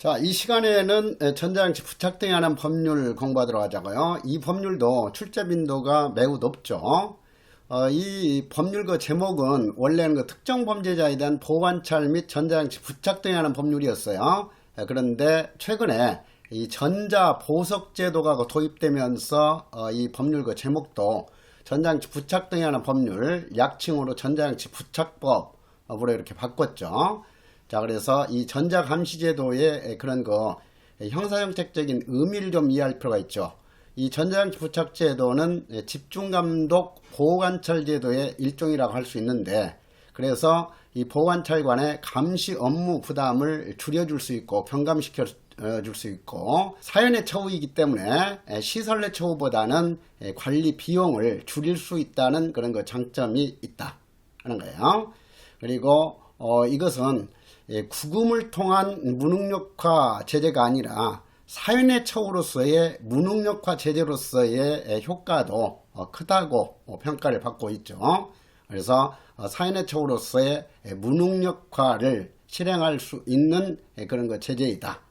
자, 이 시간에는 전자장치 부착 등에 관한 법률 공부하도록 하자고요. 이 법률도 출제 빈도가 매우 높죠. 이 법률 그 제목은 원래는 그 특정 범죄자에 대한 보호관찰 및 전자장치 부착 등에 관한 법률이었어요. 그런데 최근에 이 전자보석제도가 도입되면서 이 법률 그 제목도 전자장치 부착 등에 관한 법률, 약칭으로 전자장치 부착법으로 이렇게 바꿨죠. 자, 그래서 이 전자감시제도의 그런 형사정책적인 의미를 좀 이해할 필요가 있죠. 이 전자장치 부착제도는 집중감독 보호관찰제도의 일종이라고 할 수 있는데, 그래서 이 보호관찰관의 감시 업무 부담을 줄여줄 수 있고 경감시켜 줄 수 있고, 사연의 처우이기 때문에 시설내 처우보다는 관리 비용을 줄일 수 있다는 그런 장점이 있다 하는 거예요. 그리고 이것은 구금을 통한 무능력화 제재가 아니라 사연의 처우로서의 무능력화 제재로서의 효과도 크다고 평가를 받고 있죠. 그래서 사연의 처우로서의 무능력화를 실행할 수 있는 그런 제재이다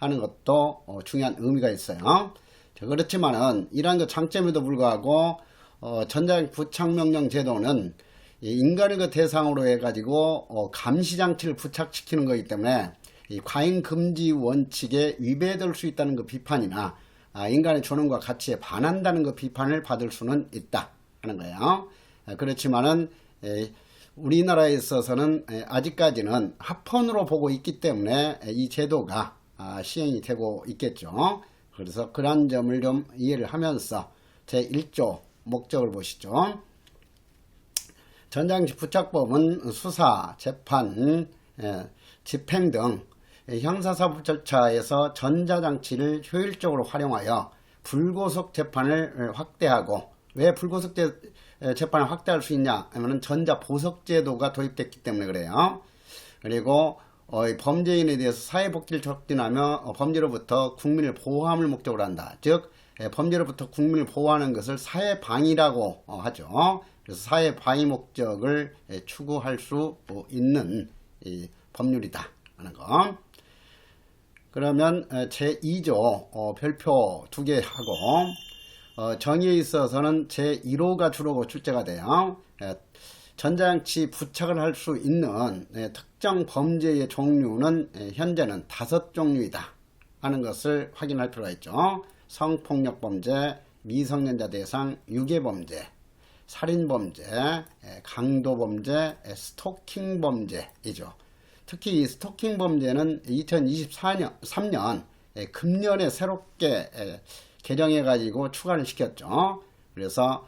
하는 것도 중요한 의미가 있어요. 그렇지만은 이러한 장점에도 불구하고 전자장치 부착명령 제도는 인간을 대상으로 해가지고 감시장치를 부착시키는 거기 때문에 이 과잉금지 원칙에 위배될 수 있다는 비판이나 인간의 존엄과 가치에 반한다는 비판을 받을 수는 있다 하는 거예요. 그렇지만은 우리나라에 있어서는 아직까지는 합헌으로 보고 있기 때문에 이 제도가 시행이 되고 있겠죠. 그래서 그러한 점을 좀 이해를 하면서 제1조 목적을 보시죠. 전자장치 부착법은 수사, 재판, 집행 등 형사사법 절차에서 전자장치를 효율적으로 활용하여 불구속 재판을 확대하고, 왜 불구속 재판을 확대할 수 있냐 하면 전자보석제도가 도입됐기 때문에 그래요. 그리고 범죄인에 대해서 사회복지를 촉진하며 범죄로부터 국민을 보호함을 목적으로 한다. 즉 범죄로부터 국민을 보호하는 것을 사회방위라고 하죠. 그래서 사회방위 목적을 추구할 수 있는 법률이다 하는 거. 그러면 제2조 별표 2개 하고, 정의에 있어서는 제1호가 주로 출제가 돼요. 전자장치 부착을 할 수 있는 특정 범죄의 종류는 현재는 5종류이다 하는 것을 확인할 필요가 있죠. 성폭력범죄, 미성년자 대상 유괴범죄, 살인범죄, 강도범죄, 스토킹범죄이죠. 특히 이 스토킹범죄는 2023년 금년에 새롭게 개정해가지고 추가를 시켰죠. 그래서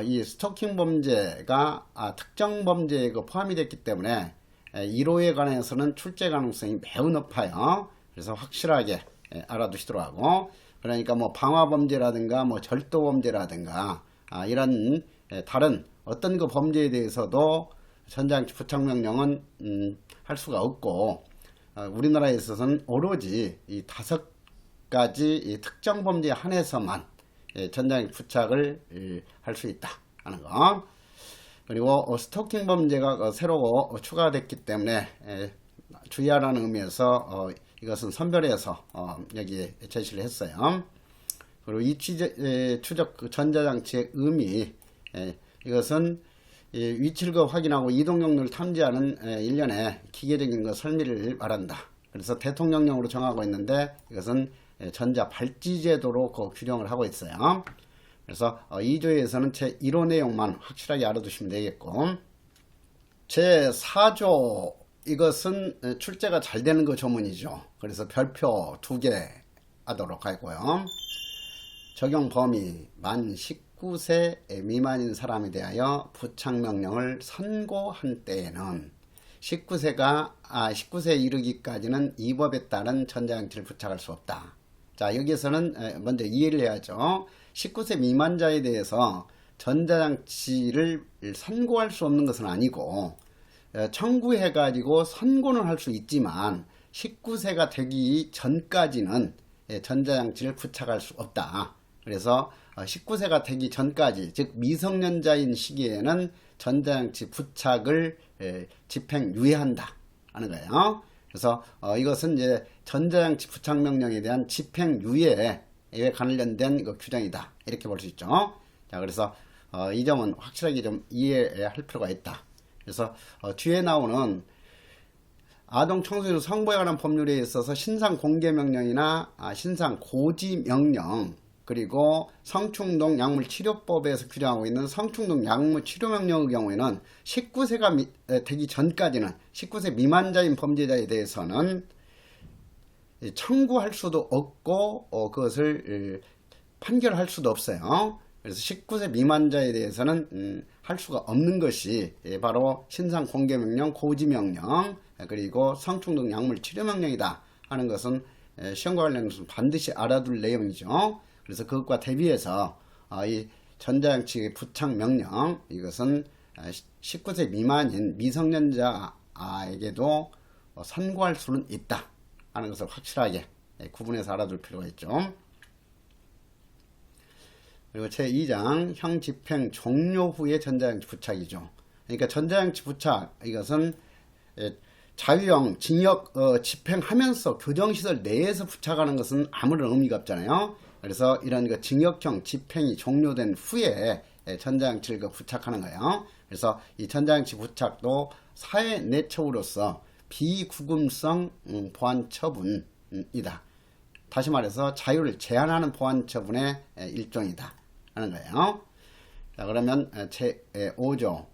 이 스토킹범죄가 특정 범죄에 포함이 됐기 때문에 1호에 관해서는 출제 가능성이 매우 높아요. 그래서 확실하게 알아두시도록 하고, 그러니까 방화범죄라든가 절도범죄라든가 이런 다른 어떤 범죄에 대해서도 전자장치 부착명령은 할 수가 없고, 우리나라에 있어서는 오로지 이 5가지 특정 범죄에 한해서만 전자장치 부착을 할 수 있다 하는 거. 그리고 스토킹 범죄가 새로 추가됐기 때문에 주의하라는 의미에서 이것은 선별해서 여기에 제시를 했어요. 그리고 이 추적 전자장치의 의미, 이것은 위치를 확인하고 이동 경로를 탐지하는 일련의 기계적인 설미를 말한다. 그래서 대통령령으로 정하고 있는데 이것은 전자 발찌제도로 규정을 하고 있어요. 그래서 2조에서는 제1호 내용만 확실하게 알아두시면 되겠고, 제4조 이것은 출제가 잘 되는 조문이죠. 그래서 별표 2개 하도록 하고요. 적용 범위 만 19세 미만인 사람에 대하여 부착명령을 선고한 때에는 19세에 이르기까지는 이 법에 따른 전자장치를 부착할 수 없다. 자, 여기에서는 먼저 이해를 해야죠. 19세 미만자에 대해서 전자장치를 선고할 수 없는 것은 아니고, 청구해가지고 선고는 할 수 있지만 19세가 되기 전까지는 전자장치를 부착할 수 없다. 그래서 19세가 되기 전까지, 즉 미성년자인 시기에는 전자장치 부착을 집행 유예한다 하는 거예요. 그래서 이것은 이제 전자장치 부착명령에 대한 집행유예에 관련된 그 규정이다. 이렇게 볼 수 있죠. 자, 그래서 이 점은 확실하게 좀 이해할 필요가 있다. 그래서 뒤에 나오는 아동 청소년 성보에 관한 법률에 있어서 신상 공개 명령이나 신상 고지 명령, 그리고 성충동 약물 치료법에서 규정하고 있는 성충동 약물 치료 명령의 경우에는 19세가 되기 전까지는 19세 미만자인 범죄자에 대해서는 청구할 수도 없고 그것을 판결할 수도 없어요. 그래서 19세 미만자에 대해서는 할 수가 없는 것이 바로 신상 공개 명령, 고지 명령, 그리고 성충동 약물 치료 명령이다 하는 것은 시험과 관련해서 반드시 알아둘 내용이죠. 그래서 그것과 대비해서 이 전자장치 부착 명령, 이것은 19세 미만인 미성년자에게도 선고할 수는 있다 하는 것을 확실하게 구분해서 알아둘 필요가 있죠. 그리고 제2장 형 집행 종료 후에 전자장치 부착이죠. 그러니까 전자장치 부착, 이것은 자유형 징역 집행하면서 교정시설 내에서 부착하는 것은 아무런 의미가 없잖아요. 그래서 이런 그 징역형 집행이 종료된 후에 전자장치를 부착하는 거예요. 그래서 이 전자장치 부착도 사회 내처우로서 비구금성 보안처분이다. 다시 말해서 자유를 제한하는 보안처분의 일종이다 하는 거예요. 자, 그러면 제5조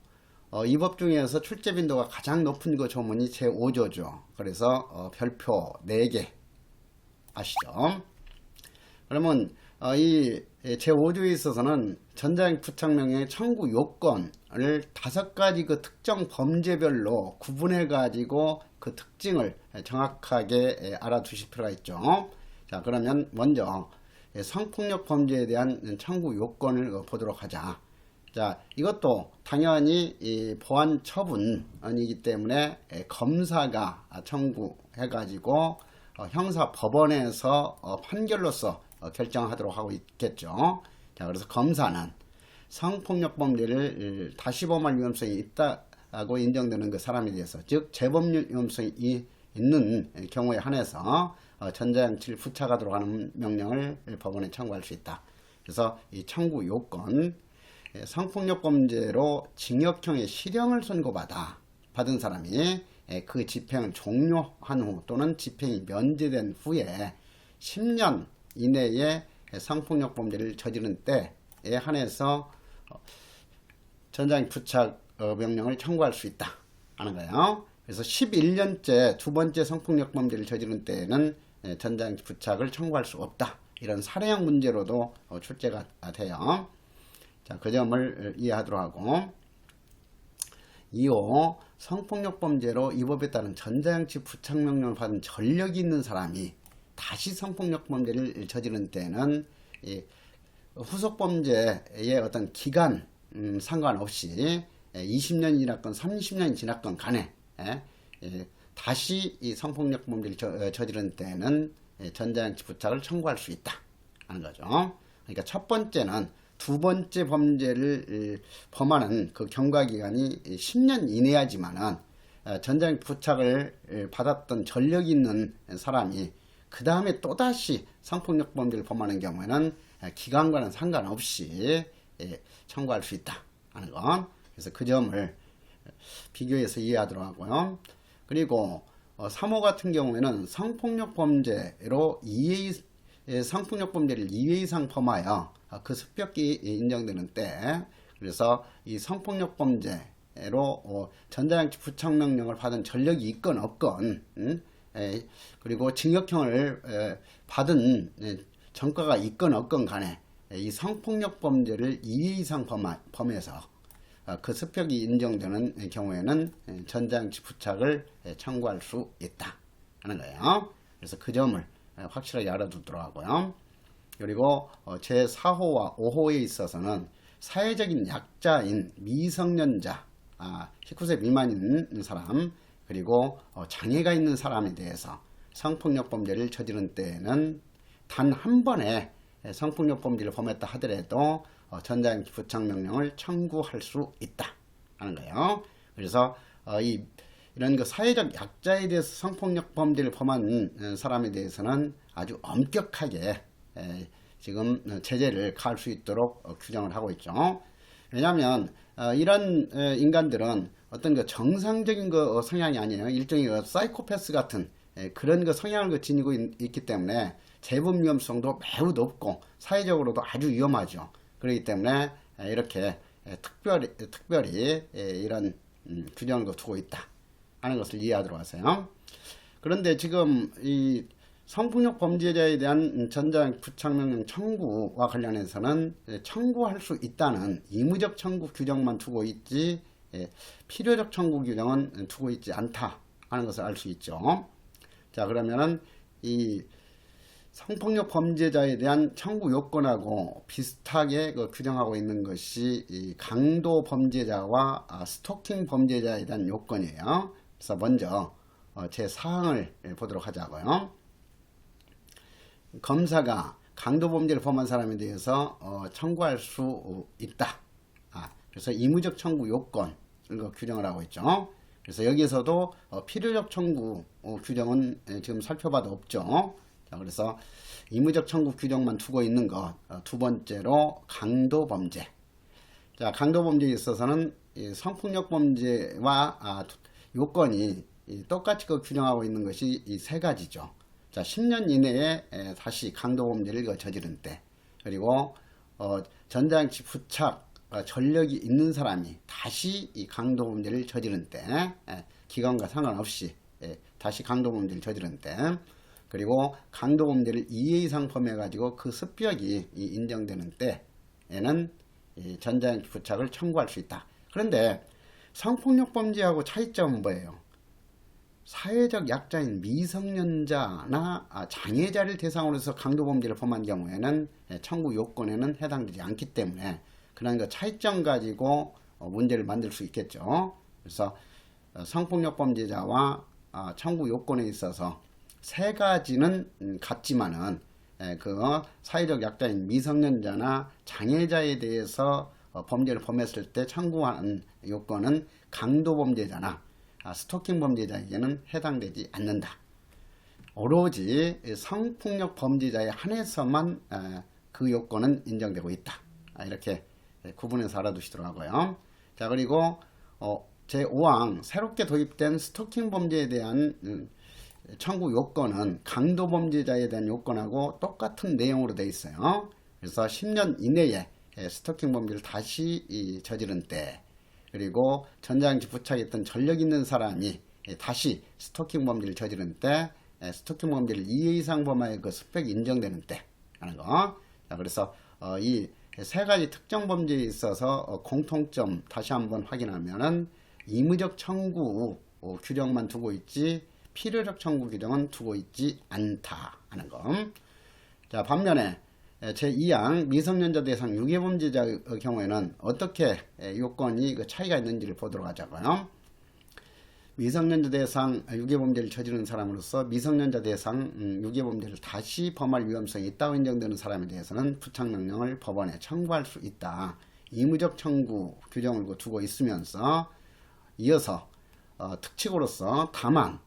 이 법 중에서 출제 빈도가 가장 높은 그 조문이 제5조죠. 그래서 별표 4개 아시죠? 그러면 이 제5조에 있어서는 전자장치 부착명령의 청구 요건을 5가지 그 특정 범죄별로 구분해 가지고 그 특징을 정확하게 알아두실 필요가 있죠. 자, 그러면 먼저 성폭력 범죄에 대한 청구 요건을 보도록 하자. 자, 이것도 당연히 이 보안 처분이기 때문에 검사가 청구해 가지고 형사 법원에서 판결로서 결정하도록 하고 있겠죠. 자, 그래서 검사는 성폭력 범죄를 다시 범할 위험성이 있다고 인정되는 그 사람에 대해서, 즉 재범률 위험성이 있는 경우에 한해서 전자장치를 부착하도록 하는 명령을 법원에 청구할 수 있다. 그래서 이 청구 요건, 성폭력 범죄로 징역형의 실형을 받은 사람이 그 집행을 종료한 후 또는 집행이 면제된 후에 10년 이내에 성폭력 범죄를 저지른 때에 한해서 전자장치 부착 명령을 청구할 수 있다 하는 거예요. 그래서 11년째 두 번째 성폭력 범죄를 저지른 때에는 전자장치 부착을 청구할 수 없다. 이런 사례형 문제로도 출제가 돼요. 자, 그 점을 이해하도록 하고, 2호 성폭력 범죄로 이 법에 따른 전자장치 부착 명령을 받은 전력이 있는 사람이 다시 성폭력 범죄를 저지른 때는 후속 범죄의 어떤 기간 상관없이 20년이 지났건 30년이 지났건 간에 다시 이 성폭력 범죄를 저지른 때는 전자장치 부착을 청구할 수 있다 하는 거죠. 그러니까 첫 번째는 두 번째 범죄를 범하는 그 경과기간이 10년 이내야지만은 전자장치 부착을 받았던 전력이 있는 사람이 그 다음에 또다시 성폭력 범죄를 범하는 경우에는 기간과는 상관없이 청구할 수 있다 하는 것. 그래서 그 점을 비교해서 이해하도록 하고요. 그리고 3호 같은 경우에는 성폭력 범죄로 성폭력 범죄를 2회 이상 범하여 그 습격이 인정되는 때, 그래서 이 성폭력 범죄로 전자장치 부착 명령을 받은 전력이 있건 없건, 그리고 징역형을 받은 전과가 있건 없건 간에 이 성폭력 범죄를 2회 이상 범해서 그 습격이 인정되는 경우에는 전자장치 부착을 청구할 수 있다 하는 거예요. 그래서 그 점을 확실하게 알아두도록 하고요. 그리고 제4호와 5호에 있어서는 사회적인 약자인 미성년자, 19세 미만인 사람, 그리고 장애가 있는 사람에 대해서 성폭력 범죄를 저지른 때에는 단 한 번에 성폭력 범죄를 범했다 하더라도 전자장치 부착 명령을 청구할 수 있다 하는 거예요. 그래서 이 이런 그 사회적 약자에 대해서 성폭력 범죄를 범한 사람에 대해서는 아주 엄격하게 지금 제재를 가할 수 있도록 규정을 하고 있죠. 왜냐하면 이런 인간들은 어떤 그 정상적인 그 성향이 아니에요. 일종의 그 사이코패스 같은 그런 그 성향을 지니고 있기 때문에 재범 위험성도 매우 높고 사회적으로도 아주 위험하죠. 그렇기 때문에 이렇게 특별히 이런 규정을 두고 있다 하는 것을 이해하도록 하세요. 그런데 지금 이 성폭력 범죄자에 대한 전자형 부착명령 청구와 관련해서는 청구할 수 있다는 의무적 청구 규정만 두고 있지 필요적 청구 규정은 두고 있지 않다 하는 것을 알 수 있죠. 자, 그러면은 이 성폭력 범죄자에 대한 청구 요건하고 비슷하게 규정하고 있는 것이 이 강도 범죄자와 스토킹 범죄자에 대한 요건이에요. 그래서 먼저 제 사항을 보도록 하자고요. 검사가 강도 범죄를 범한 사람에 대해서 청구할 수 있다. 그래서 의무적 청구 요건을 규정을 하고 있죠. 그래서 여기에서도 필요적 청구 규정은 지금 살펴봐도 없죠. 자, 그래서 의무적 청구 규정만 두고 있는 것. 두 번째로 강도 범죄. 자, 강도 범죄에 있어서는 성폭력 범죄와 요건이 똑같이 규정하고 있는 것이 이 세 가지죠. 자, 10년 이내에 다시 강도 범죄를 저지른 때, 그리고 전자장치 부착 전력이 있는 사람이 다시 이 강도 범죄를 저지른 때, 기간과 상관없이 다시 강도 범죄를 저지른 때, 그리고 강도 범죄를 2회 이상 범해가지고 그 습격이 인정되는 때에는 전자장치 부착을 청구할 수 있다. 그런데 성폭력 범죄하고 차이점은 뭐예요? 사회적 약자인 미성년자나 장애자를 대상으로 해서 강도 범죄를 범한 경우에는 청구 요건에는 해당되지 않기 때문에 그런 그 차이점 가지고 문제를 만들 수 있겠죠. 그래서 성폭력 범죄자와 청구 요건에 있어서 세 가지는 같지만은 그 사회적 약자인 미성년자나 장애자에 대해서 범죄를 범했을 때 청구하는 요건은 강도 범죄자나 스토킹 범죄자에게는 해당되지 않는다. 오로지 성폭력 범죄자에 한해서만 그 요건은 인정되고 있다. 이렇게 구분해서 알아두시도록 하고요. 자, 그리고 제5항 새롭게 도입된 스토킹 범죄에 대한 청구 요건은 강도 범죄자에 대한 요건하고 똑같은 내용으로 되어 있어요. 그래서 10년 이내에 스토킹 범죄를 다시 저지른 때, 그리고 전자장치 부착했던 전력 있는 사람이 다시 스토킹 범죄를 저지른 때, 스토킹 범죄를 2회 이상 범하여 그 습격이 인정되는 때 하는 거. 자, 그래서 이 세 가지 특정 범죄에 있어서 공통점 다시 한번 확인하면은 의무적 청구 규정만 두고 있지 필요적 청구 규정은 두고 있지 않다 하는 거. 자, 반면에 제2항 미성년자 대상 유괴범죄자의 경우에는 어떻게 요건이 그 차이가 있는지를 보도록 하자고요. 미성년자 대상 유괴범죄를 저지른 사람으로서 미성년자 대상 유괴범죄를 다시 범할 위험성이 있다고 인정되는 사람에 대해서는 부착명령을 법원에 청구할 수 있다. 의무적 청구 규정을 두고 있으면서 이어서 특칙으로서 다만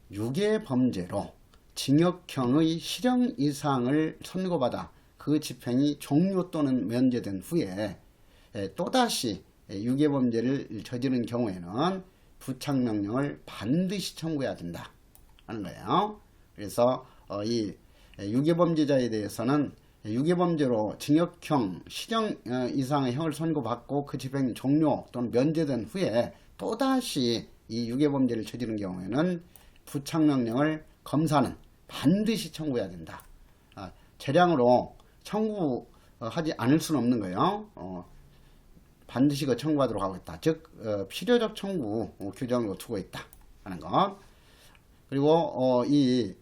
유괴범죄로 징역형의 실형 이상을 선고받아 그 집행이 종료 또는 면제된 후에 또다시 유괴범죄를 저지른 경우에는 부착명령을 반드시 청구해야 된다 하는 거예요. 그래서 이 유괴범죄자에 대해서는 유괴범죄로 징역형 실형 이상의 형을 선고받고 그 집행이 종료 또는 면제된 후에 또다시 이 유괴범죄를 저지른 경우에는 부착명령을 검사는 반드시 청구해야 된다. 재량으로 청구하지 않을 수는 없는 거예요. 반드시 그 청구하도록 하고 있다. 즉 필요적 청구 규정으로 두고 있다 하는 것. 그리고 이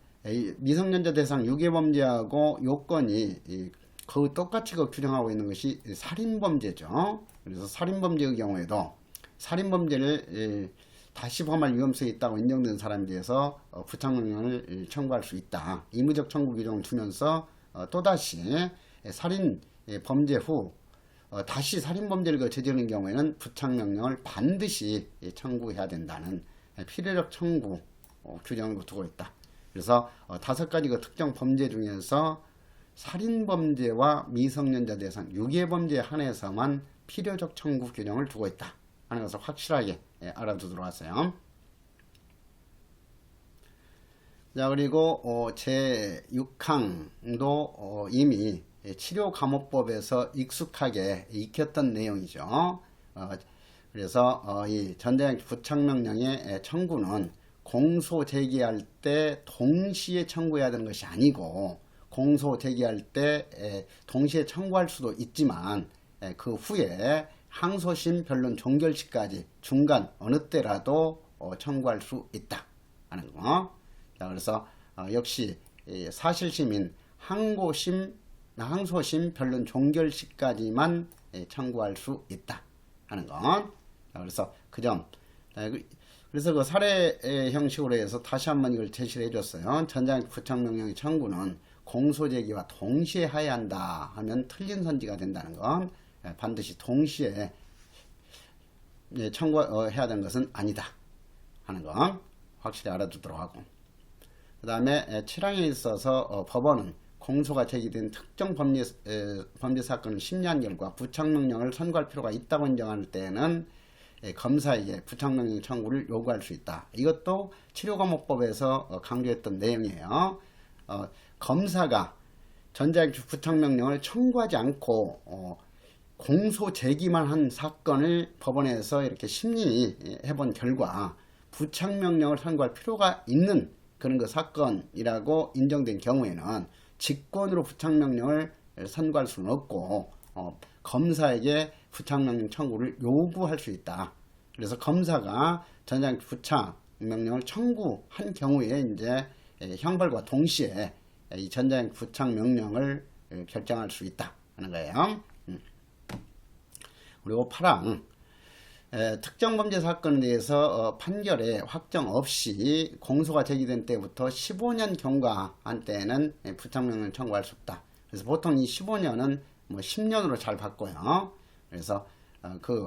미성년자 대상 유괴범죄하고 요건이 거의 똑같이 규정하고 있는 것이 살인범죄죠. 그래서 살인범죄의 경우에도 살인범죄를 다시 범할 위험성이 있다고 인정된 사람에 대해서 부착명령을 청구할 수 있다. 의무적 청구 규정을 두면서 또다시 살인 범죄 후 다시 살인범죄를 저지르는 경우에는 부착명령을 반드시 청구해야 된다는 필요적 청구 규정을 두고 있다. 그래서 5가지 그 특정 범죄 중에서 살인범죄와 미성년자 대상 유괴범죄에 한해서만 필요적 청구 규정을 두고 있다 하는 것을 확실하게 알아두도록 하세요. 자, 그리고 제6항도 이미 치료감호법에서 익숙하게 익혔던 내용이죠. 그래서 이 전자장치 부착명령의 청구는 공소 제기할 때 동시에 청구해야 되는 것이 아니고, 공소 제기할 때 동시에 청구할 수도 있지만 그 후에 항소심, 변론, 종결시까지 중간 어느 때라도 청구할 수 있다 하는 거. 자, 그래서 역시 사실심인 항소심, 변론, 종결시까지만 청구할 수 있다 하는 것. 자, 그래서 그 점. 그래서 그 사례 형식으로 해서 다시 한번 이걸 제시를 해줬어요. 전자장치 부착명령의 청구는 공소제기와 동시에 해야 한다 하면 틀린 선지가 된다는 건 반드시 동시에 청구해야 되는 것은 아니다 하는 거 확실히 알아두도록 하고, 그 다음에 7항에 있어서 법원은 공소가 제기된 특정 범죄 사건을 심리한 결과 부착명령을 선고할 필요가 있다고 인정할 때에는 검사에게 부착명령 청구를 요구할 수 있다. 이것도 치료감호법에서 강조했던 내용이에요. 검사가 전자장치 부착명령을 청구하지 않고 공소 제기만 한 사건을 법원에서 이렇게 심리해본 결과 부착명령을 선고할 필요가 있는 그런 그 사건이라고 인정된 경우에는 직권으로 부착명령을 선고할 수는 없고 검사에게 부착명령 청구를 요구할 수 있다. 그래서 검사가 전자장치 부착명령을 청구한 경우에 이제 형벌과 동시에 이 전자장치 부착명령을 결정할 수 있다 하는 거예요. 그리고 8항 특정 범죄 사건에 대해서 판결에 확정 없이 공소가 제기된 때부터 15년 경과한 때에는 부착명령을 청구할 수 없다. 그래서 보통 이 15년은 뭐 10년으로 잘 바꿔요. 그래서 그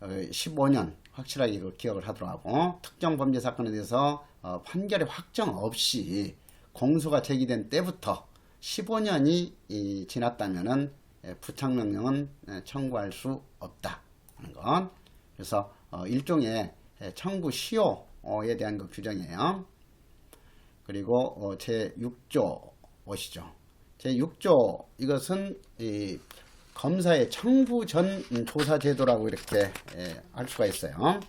15년 확실하게 기억을 하도록 하고, 특정 범죄 사건에 대해서 판결에 확정 없이 공소가 제기된 때부터 15년이 지났다면은 부착명령은 청구할 수 없다 하는 것. 그래서 일종의 청구 시효에 대한 그 규정이에요. 그리고 제6조 보시죠. 제6조 이것은 이 검사의 청구 전 조사 제도라고 이렇게 알 수가 있어요.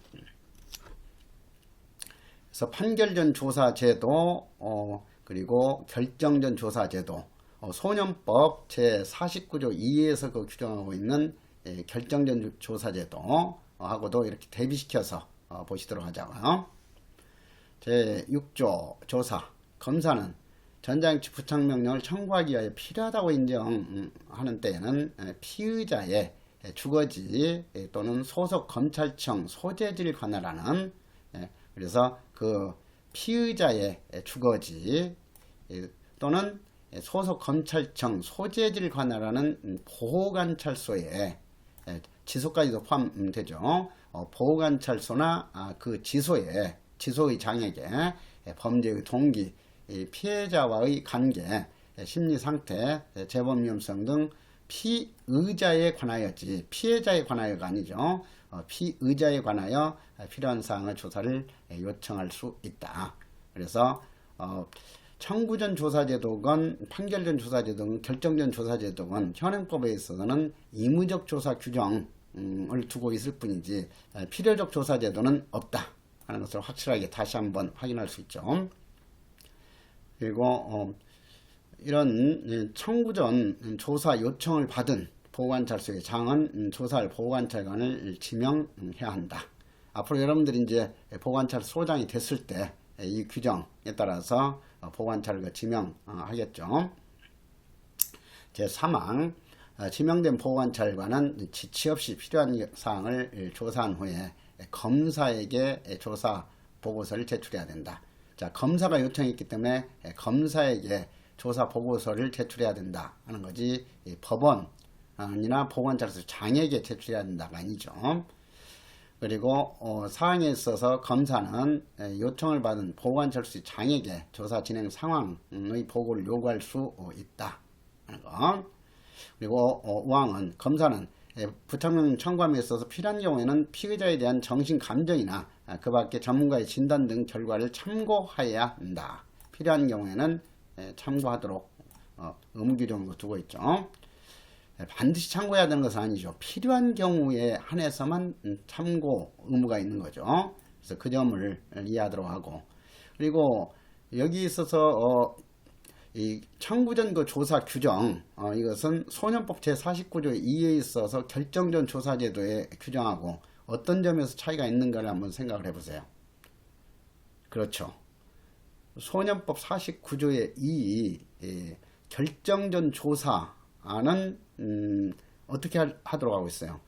그래서 판결 전 조사 제도, 그리고 결정 전 조사 제도, 소년법 제49조 2에서 그 규정하고 있는 결정 전 조사 제도 하고도 이렇게 대비시켜서 보시도록 하자고요. 제6조 조사. 검사는 전자장치 부착명령을 청구하기 위하여 필요하다고 인정하는 때에는 피의자의 주거지 또는 소속 검찰청 소재지를 관할하는, 그래서 그 피의자의 주거지 또는 소속 검찰청 소재지를 관할하는 보호관찰소에, 지소까지도 포함되죠. 보호관찰소나 그 지소의 장에게 범죄의 동기, 피해자와의 관계, 심리상태, 재범 위험성 등 피의자에 관하여지 피해자에 관하여가 아니죠. 피의자에 관하여 필요한 사항의 조사를 요청할 수 있다. 그래서 청구전 조사제도건 판결전 조사제도건 결정전 조사제도건 현행법에 있어서는 의무적 조사 규정을 두고 있을 뿐이지 필요적 조사제도는 없다 하는 것을 확실하게 다시 한번 확인할 수 있죠. 그리고 이런 청구전 조사 요청을 받은 보호관찰소의 장은 조사할 보호관찰관을 지명해야 한다. 앞으로 여러분들이 이제 보호관찰소장이 됐을 때 이 규정에 따라서 보호관찰을 지명하겠죠. 제3항 지명된 보호관찰관은 지체 없이 필요한 사항을 조사한 후에 검사에게 조사 보고서를 제출해야 된다. 자, 검사가 요청했기 때문에 검사에게 조사 보고서를 제출해야 된다 하는 거지, 법원이나 보호관찰소 장에게 제출해야 된다가 아니죠. 그리고 사항에 있어서 검사는 요청을 받은 보관철수 장에게 조사 진행 상황의 보고를 요구할 수 있다 하는 것. 그리고 우항은 검사는 부탁명 청구함에 있어서 필요한 경우에는 피의자에 대한 정신 감정이나 그 밖에 전문가의 진단 등 결과를 참고하여야 한다. 필요한 경우에는 참고하도록 의무 규정으로 두고 있죠. 반드시 참고해야 되는 것은 아니죠. 필요한 경우에 한해서만 참고 의무가 있는 거죠. 그래서 그 점을 이해하도록 하고, 그리고 여기 있어서 이 청구전 그 조사 규정, 이것은 소년법 제49조 2에 있어서 결정전 조사제도에 규정하고 어떤 점에서 차이가 있는가를 한번 생각을 해보세요. 그렇죠. 소년법 49조의 2 결정전 조사는 어떻게 하도록 하고 있어요?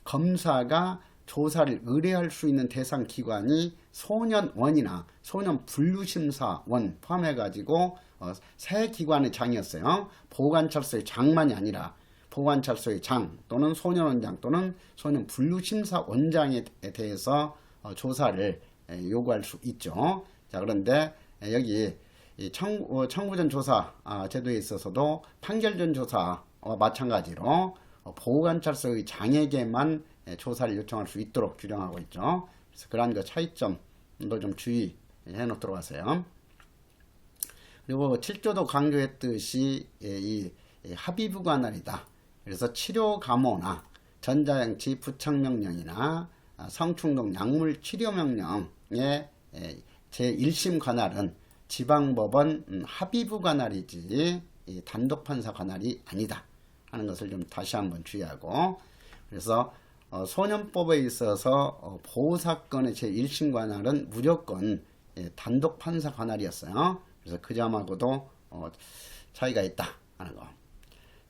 검사가 조사를 의뢰할 수 있는 대상 기관이 소년원이나 소년분류심사원 포함해 가지고 세 기관의 장이었어요. 보관찰소의 장만이 아니라 보관찰소의 장 또는 소년원장 또는 소년분류심사원장에 대해서 조사를 요구할 수 있죠. 자, 그런데 여기 이 청구전 조사 제도에 있어서도 판결전 조사와 마찬가지로 보관찰소의 장에게만 조사를 요청할 수 있도록 규정하고 있죠. 그래서 그러한 그 차이점도 좀 주의해 놓도록 하세요. 그리고 7조도 강조했듯이 이 합의부 관할이다. 그래서 치료 감호나 전자장치 부착명령이나 성충동 약물 치료 명령의 제1심 관할은 지방법원 합의부 관할이지 단독 판사 관할이 아니다 하는 것을 좀 다시 한번 주의하고, 그래서 소년법에 있어서 보호사건의 제1심 관할은 무조건 단독 판사 관할이었어요. 그래서 그 점하고도 차이가 있다 하는 거.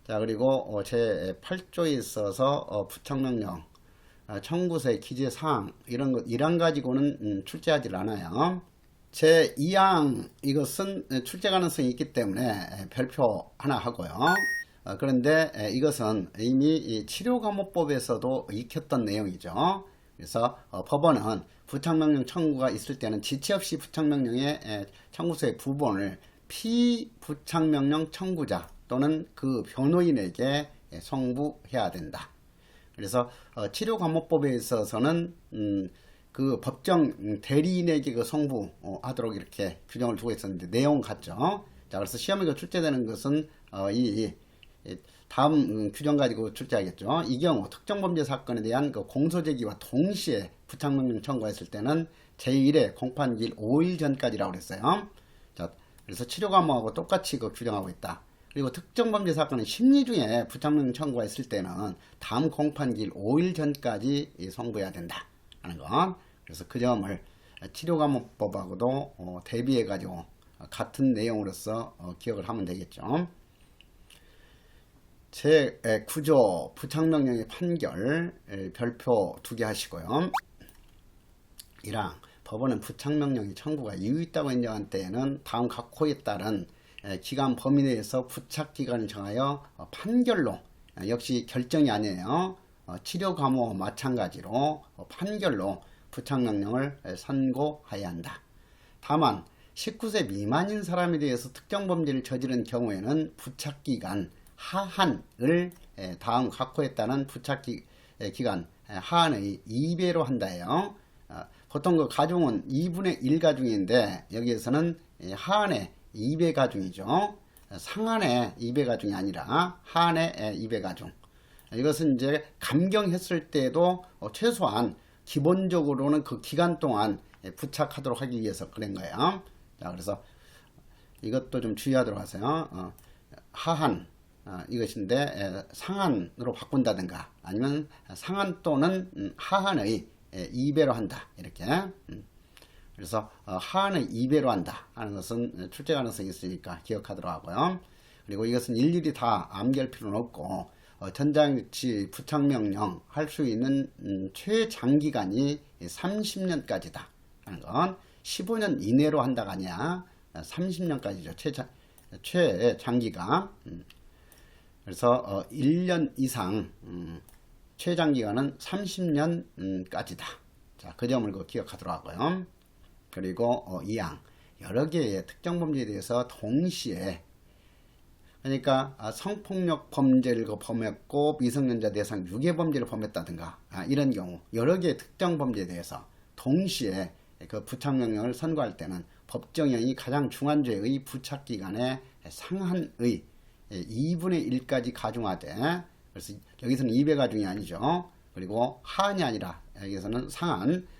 자, 그리고 제8조에 있어서 부착명령 청구서의 기재사항 이런 가지고는 출제하지 않아요. 제2항 이것은 출제 가능성이 있기 때문에 별표 하나 하고요. 그런데 이것은 이미 치료감호법에서도 익혔던 내용이죠. 그래서 법원은 부착명령 청구가 있을 때는 지체 없이 부착명령의 청구서의 부본을 피부착명령 청구자 또는 그 변호인에게 송부해야 된다. 그래서 치료감호법에 있어서는 그 법정 대리인에게 그 송부하도록 이렇게 규정을 두고 있었는데 내용 같죠. 자, 그래서 시험에 출제되는 것은 이 다음 규정 가지고 출제하겠죠. 이 경우 특정범죄 사건에 대한 그 공소제기와 동시에 부착명령 청구했을 때는 제1회 공판기일 5일 전까지라고 그랬어요. 자, 그래서 치료감호하고 똑같이 그 규정하고 있다. 그리고 특정범죄 사건은 심리 중에 부착명령 청구가 있을 때는 다음 공판기일 5일 전까지 송부해야 된다 하는 것. 그래서 그 점을 치료감호법하고도 대비해 가지고 같은 내용으로서 기억을 하면 되겠죠. 제9조 부착명령의 판결 별표 2개 하시고요. 1항 법원은 부착명령의 청구가 이유 있다고 인정한 때에는 다음 각호에 따른 기간 범위 내에서 부착기간을 정하여 판결로, 역시 결정이 아니에요. 치료감호와 마찬가지로 판결로 부착명령을 선고해야 한다. 다만 19세 미만인 사람에 대해서 특정 범죄를 저지른 경우에는 부착기간 하한을 다음 각호에 따른 부착기간 하한의 2배로 한다예요. 보통 그 가중은 2분의 1 가중인데 여기에서는 하한의 2배 가중이죠. 상한의 2배 가중이 아니라 하한의 2배 가중. 이것은 이제 감경했을 때도 최소한 기본적으로는 그 기간 동안 부착하도록 하기 위해서 그런 거예요. 자, 그래서 이것도 좀 주의하도록 하세요. 하한 이것인데 상한으로 바꾼다든가 아니면 상한 또는 하한의 2배로 한다 이렇게. 그래서 하한의 2배로 한다 하는 것은 출제 가능성이 있으니까 기억하도록 하고요. 그리고 이것은 일일이 다 암기할 필요는 없고 전자장치 부착명령 할 수 있는 최장기간이 30년까지다 하는 건 15년 이내로 한다가 아니야 30년까지죠. 최장기가. 그래서 1년 이상 최장기간은 30년까지다 자, 그 점을 기억하도록 하고요. 그리고 2항 여러 개의 특정 범죄에 대해서 동시에, 그러니까 성폭력 범죄를 범했고 미성년자 대상 유괴 범죄를 범했다든가 이런 경우 여러 개의 특정 범죄에 대해서 동시에 그 부착명령을 선고할 때는 법정형이 가장 중한 죄의 부착기간의 상한의 2분의 1까지 가중하되, 그래서 여기서는 2배 가중이 아니죠. 그리고 하한이 아니라 여기서는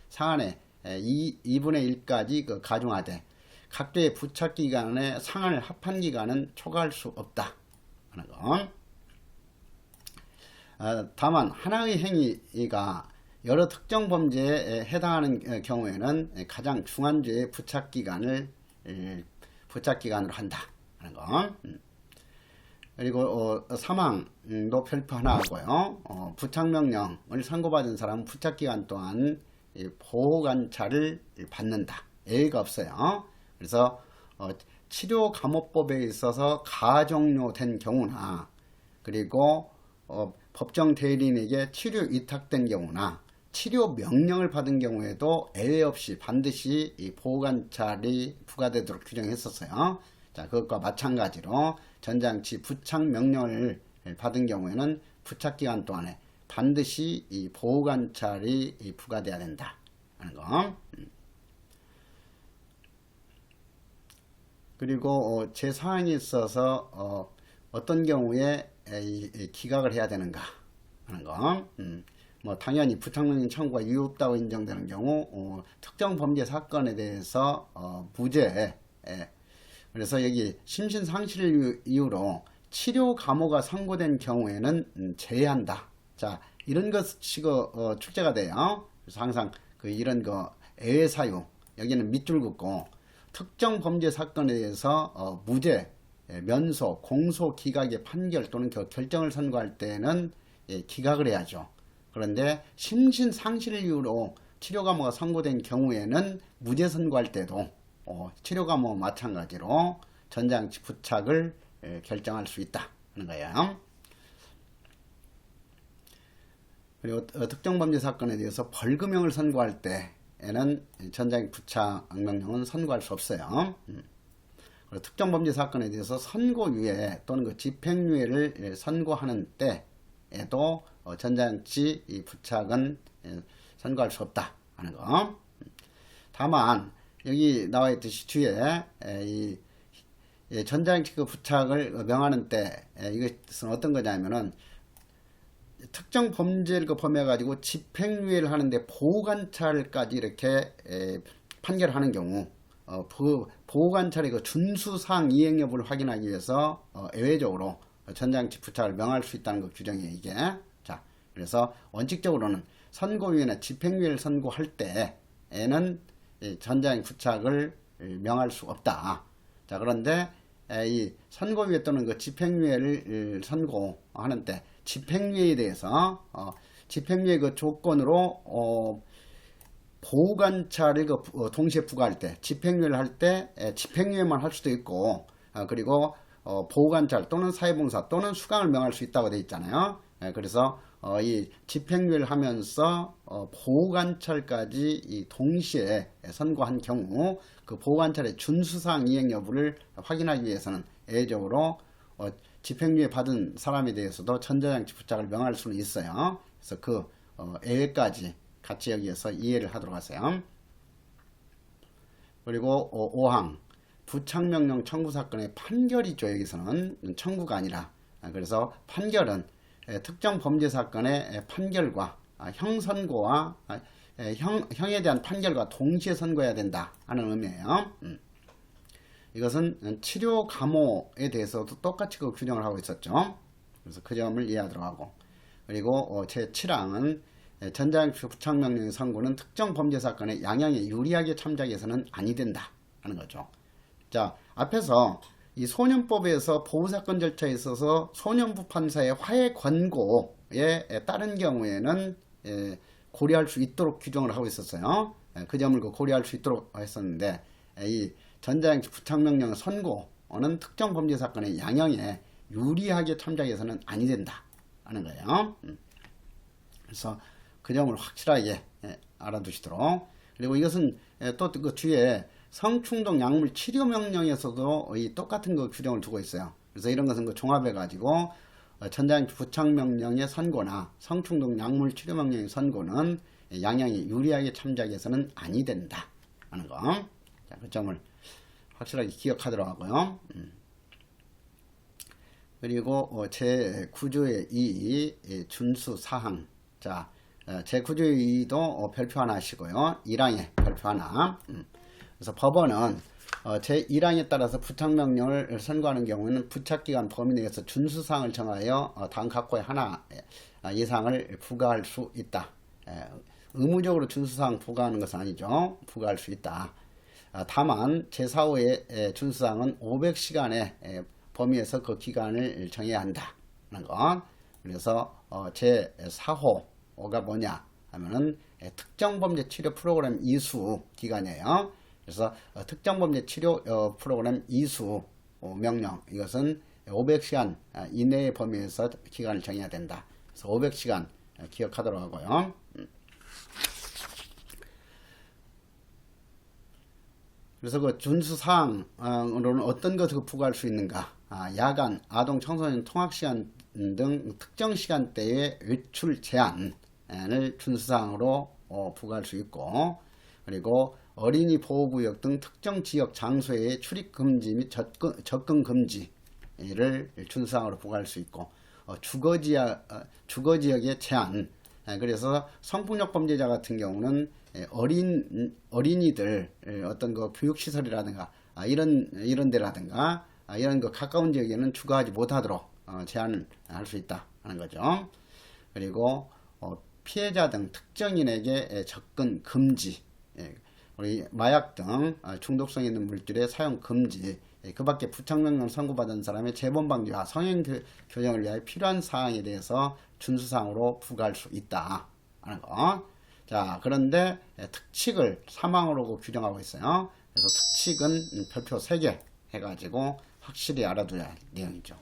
상한의 2분의 1까지 가중하되 각도의 부착기간의 상한을 합한 기간은 초과할 수 없다 하는 거. 다만 하나의 행위가 여러 특정 범죄에 해당하는 경우에는 가장 중한 죄의 부착기간으로 한다 하는 거. 그리고 사망도 별표 하나 하고요. 부착명령을 선고받은 사람은 부착기간 동안 보호관찰을 받는다. 예외가 없어요. 그래서 치료감호법에 있어서 가종료된 경우나, 그리고 법정 대리인에게 치료 위탁된 경우나 치료 명령을 받은 경우에도 예외 없이 반드시 이 보호관찰이 부과되도록 규정했었어요. 자, 그것과 마찬가지로 전장치 부착 명령을 받은 경우에는 부착기간 동안에 반드시 이 보호관찰이 부과돼야 된다 하는 거. 그리고 제 사항이 있어서 어떤 경우에 기각을 해야 되는가 하는 거. 뭐 당연히 부착명령 청구가 이유 없다고 인정되는 경우 특정 범죄 사건에 대해서 무죄. 그래서 여기 심신상실 이유로 치료 감호가 선고된 경우에는 제외한다. 자, 이런 것이 출제가 돼요. 그래서 항상 이런 예외 사유, 여기는 밑줄 긋고 특정 범죄 사건에 대해서 무죄, 면소, 공소, 기각의 판결 또는 결정을 선고할 때는 기각을 해야죠. 그런데 심신상실 이유로 치료감호가 선고된 경우에는 무죄 선고할 때도 치료감호와 마찬가지로 전장치 부착을 결정할 수 있다 하는 거예요. 그리고 특정 범죄 사건에 대해서 벌금형을 선고할 때에는 전장치 부착 명령은 선고할 수 없어요. 그리고 특정 범죄 사건에 대해서 선고유예 또는 집행유예를 선고하는 때에도 전장치 부착은 선고할 수 없다 하는 거. 다만 여기 나와 있듯이 뒤에 전장치 부착을 명하는 때 이것은 어떤 거냐면은 특정 범죄를 범해 가지고 집행유예를 하는데 보호관찰까지 이렇게 판결하는 경우 보호관찰의 준수사항 이행 여부를 확인하기 위해서 예외적으로 전장치 부착을 명할 수 있다는 거 규정이에요, 이게. 자, 그래서 원칙적으로는 선고유예나 집행유예를 선고할 때에는 전장치 부착을 명할 수 없다. 자, 그런데 이 선고유예 또는 집행유예를 선고하는 때 집행유예에 대해서 집행유예 조건으로 보호관찰을 동시에 부과할 때, 집행유예를 할 때 집행유예만 할 수도 있고, 그리고 보호관찰 또는 사회봉사 또는 수강을 명할 수 있다고 되어 있잖아요. 그래서 이 집행유예를 하면서 보호관찰까지 동시에 선고한 경우 그 보호관찰의 준수사항 이행 여부를 확인하기 위해서는 예외적으로 집행유예 받은 사람에 대해서도 전자장치 부착을 명할 수는 있어요. 그래서 예외까지 같이 여기에서 이해를 하도록 하세요. 그리고 5항 부착명령 청구 사건의 판결이죠. 여기서는 청구가 아니라. 그래서 판결은 특정 범죄 사건의 판결과 형선고와 형에 대한 판결과 동시에 선고해야 된다 하는 의미예요. 이것은 치료 감호에 대해서도 똑같이 규정을 하고 있었죠. 그래서 그 점을 이해하도록 하고, 그리고 제7항은 전자장치 부착명령의 선고는 특정 범죄 사건의 양형에 유리하게 참작해서는 아니 된다 하는 거죠. 자, 앞에서 이 소년법에서 보호사건 절차에 있어서 소년부 판사의 화해 권고에 따른 경우에는 고려할 수 있도록 규정을 하고 있었어요. 그 점을 고려할 수 있도록 했었는데, 이 전자장치 부착명령 선고는 특정 범죄 사건의 양형에 유리하게 참작해서는 아니 된다 하는 거예요. 그래서 그 점을 확실하게 알아두시도록. 그리고 이것은 또 그 뒤에 성충동 약물 치료 명령에서도 이 똑같은 그 규정을 두고 있어요. 그래서 이런 것은 그 종합해 가지고 천장장치 부착 명령의 선고나 성충동 약물 치료 명령의 선고는 양형이 유리하게 참작해서는 아니 된다 하는 거. 자, 그 점을 확실하게 기억하도록 하고요. 그리고 제9조의 2 준수 사항. 자, 제9조의 2도 별표 하나 하시고요. 1항에 별표 하나. 그래서 법원은 제1항에 따라서 부착명령을 선고하는 경우에는 부착기간 범위 내에서 준수사항을 정하여 다음 각호의 하나 이상을 부과할 수 있다. 의무적으로 준수사항 부과하는 것은 아니죠. 부과할 수 있다. 다만 제4호의 준수사항은 500시간의 범위에서 그 기간을 정해야 한다 하는 것. 그래서 제4호가 뭐냐 하면은 특정범죄 치료 프로그램 이수 기간이에요. 그래서 특정범죄 치료 프로그램 이수 명령, 이것은 500시간 이내의 범위에서 기간을 정해야 된다. 그래서 500시간 기억하도록 하고요. 그래서 그 준수사항으로는 어떤 것을 부과할 수 있는가? 야간, 아동, 청소년 통학시간 등 특정 시간대의 외출 제한을 준수사항으로 부과할 수 있고, 그리고 어린이 보호구역 등 특정 지역 장소의 출입 금지 및 접근 금지를 준수사항으로 부과할 수 있고, 주거지역의 제한. 그래서 성폭력 범죄자 같은 경우는 어린이들 어떤 그 교육시설이라든가 이런 데라든가 이런 그 가까운 지역에는 주거하지 못하도록 제한을 할 수 있다 하는 거죠. 그리고 피해자 등 특정인에게 접근 금지, 우리 마약 등 중독성 있는 물질의 사용 금지, 그 밖에 부착명령 선고받은 사람의 재범 방지와 성행 교정을 위하여 필요한 사항에 대해서 준수사항으로 부과할 수 있다 하는 거. 자, 그런데 특칙을 사망으로 규정하고 있어요. 그래서 특칙은 별표 3개 해가지고 확실히 알아둬야 할 내용이죠.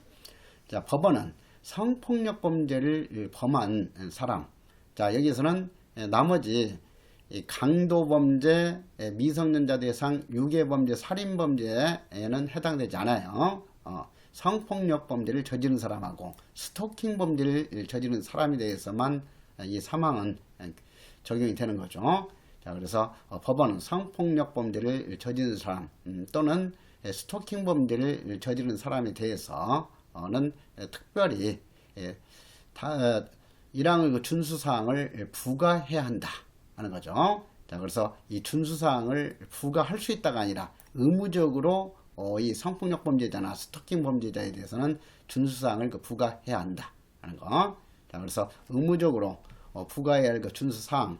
자, 법원은 성폭력 범죄를 범한 사람. 자, 여기서는 나머지 강도범죄, 미성년자 대상 유괴범죄, 살인범죄에는 해당되지 않아요. 성폭력 범죄를 저지른 사람하고 스토킹 범죄를 저지른 사람에 대해서만 이 사망은 적용이 되는 거죠. 자, 그래서 법원은 성폭력 범죄를 저지른 사람 또는 스토킹 범죄를 저지른 사람에 대해서는 특별히 1항의 준수사항을 부과해야 한다 하는 거죠. 자, 그래서 이 준수사항을 부과할 수 있다가 아니라 의무적으로 이 성폭력 범죄자나 스토킹 범죄자에 대해서는 준수사항을 부과해야 한다 하는 거. 자, 그래서 의무적으로 부과해야 할 그 준수사항의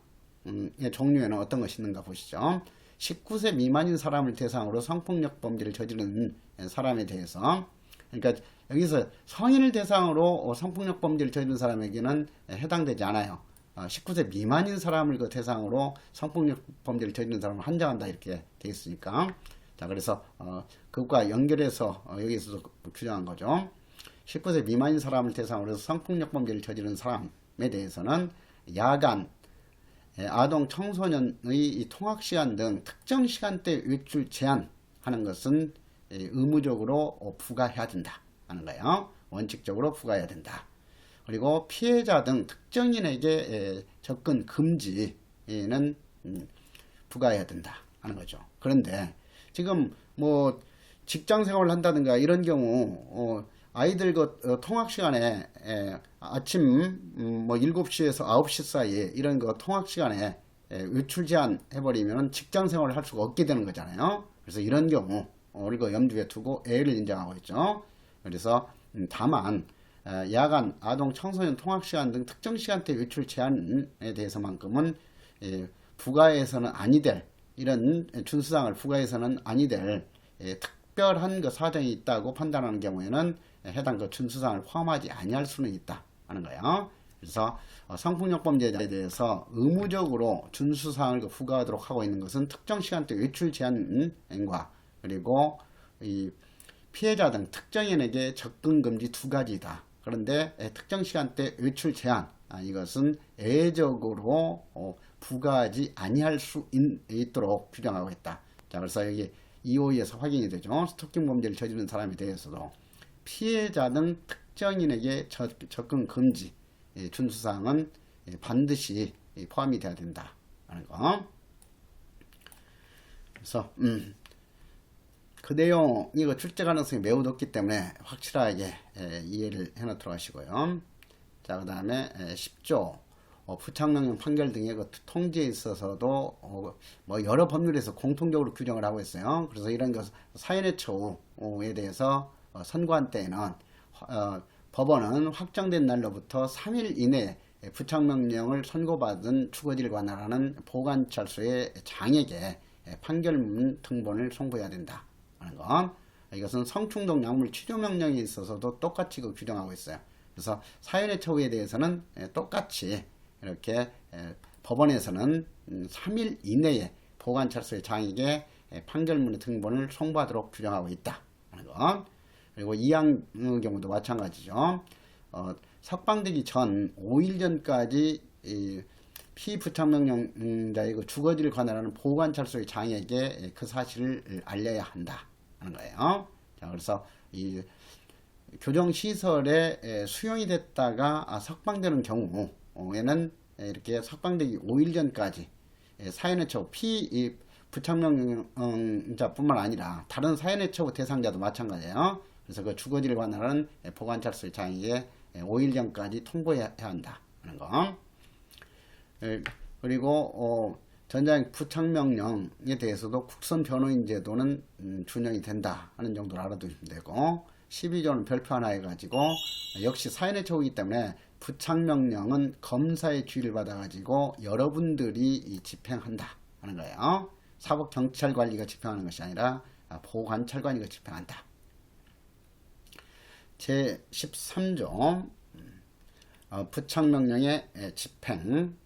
종류에는 어떤 것이 있는가 보시죠. 19세 미만인 사람을 대상으로 성폭력 범죄를 저지른 사람에 대해서, 그러니까 여기서 성인을 대상으로 성폭력 범죄를 저지른 사람에게는 해당되지 않아요. 19세 미만인 사람을 그 대상으로 성폭력 범죄를 저지른 사람을 한정한다 이렇게 되어 있으니까. 자, 그래서 그것과 연결해서 여기서도 규정한 거죠. 19세 미만인 사람을 대상으로 해서 성폭력 범죄를 저지른 사람에 대해서는 야간, 아동, 청소년의 통학시간 등 특정 시간대 외출 제한하는 것은 의무적으로 부과해야 된다 하는 거예요. 원칙적으로 부과해야 된다. 그리고 피해자 등 특정인에게 접근 금지는 부과해야 된다 하는 거죠. 그런데 지금 뭐 직장 생활을 한다든가 이런 경우 아이들 통학 시간에 아침 뭐 7시에서 9시 사이에 이런 거 통학 시간에 외출 제한 해버리면 직장 생활을 할 수가 없게 되는 거잖아요. 그래서 이런 경우 이거 염두에 두고 A를 인정하고 있죠. 그래서 다만 야간, 아동, 청소년 통학 시간 등 특정 시간대 외출 제한에 대해서만큼은 부과해서는 아니 될 이런 준수사항을 부과해서는 아니 될 특별한 그 사정이 있다고 판단하는 경우에는 해당 그 준수사항을 포함하지 아니할 수는 있다 하는 거예요. 그래서 성폭력 범죄자에 대해서 의무적으로 준수사항을 부과하도록 하고 있는 것은 특정 시간대 외출 제한과 그리고 이 피해자 등 특정인에게 접근 금지 두 가지다. 그런데 특정 시간대 외출 제한 이것은 예외적으로 부과하지 아니할 수 있도록 규정하고 있다. 자, 그래서 여기 252에서 확인이 되죠. 스토킹 범죄를 저지른 사람에 대해서도 피해자 등 특정인에게 접근 금지 준수사항은 반드시 포함이 돼야 된다 하는 거. 그래서 그 내용 이거 출제 가능성이 매우 높기 때문에 확실하게 이해를 해놓도록 하시고요. 자, 그 다음에 10조 부착명령 판결 등의 그 통지에 있어서도 뭐 여러 법률에서 공통적으로 규정을 하고 있어요. 그래서 이런 것 사연의 처우에 대해서 선고한 때에는 법원은 확정된 날로부터 3일 이내에 부착명령을 선고받은 주거지를 관할하는 보관찰소의 장에게 판결문 등본을 송부해야 된다 하는 것. 이것은 성충동 약물 치료명령에 있어서도 똑같이 규정하고 있어요. 그래서 사연의 처우에 대해서는 똑같이 이렇게 법원에서는 3일 이내에 보관찰소의 장에게 판결문의 등본을 송부하도록 규정하고 있다 하는 것. 그리고 이항의 경우도 마찬가지죠. 석방되기 전 5일 전까지 피부착명령자의 그 주거지를 관할하는 보관찰소의 장에게 그 사실을 알려야 한다 하는 거예요. 자, 그래서 이 교정시설에 수용이 됐다가 석방되는 경우에는 이렇게 석방되기 5일 전까지 사연의 처우 피부착명자뿐만 아니라 다른 사연의 처우 대상자도 마찬가지예요. 그래서 그 주거지를 관할하는 보관찰소의 장에게 5일 전까지 통보해야 한다 하는 거. 그리고 전자형 부착명령에 대해서도 국선 변호인 제도는 준용이 된다 하는 정도로 알아두시면 되고, 12조는 별표 하나 해가지고 역시 사연의 처우이기 때문에 부착명령은 검사의 주의를 받아가지고 여러분들이 집행한다 하는 거예요. 사법경찰관리가 집행하는 것이 아니라 보관찰관리가 집행한다. 제13조 부착명령의 집행.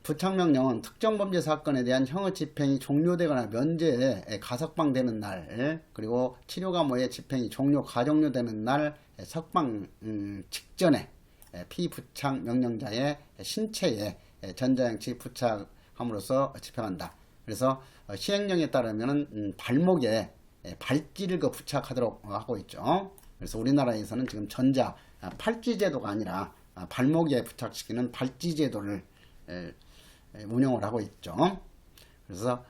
부착명령은 특정범죄 사건에 대한 형의 집행이 종료되거나 면제에 가석방되는 날, 그리고 치료감호의 집행이 가종료되는 날 석방 직전에 피부착명령자의 신체에 전자장치 부착함으로써 집행한다. 그래서 시행령에 따르면 발목에 발찌를 부착하도록 하고 있죠. 그래서 우리나라에서는 지금 전자 팔찌제도가 아니라 발목에 부착시키는 발찌제도를 운영을 하고 있죠. 그래서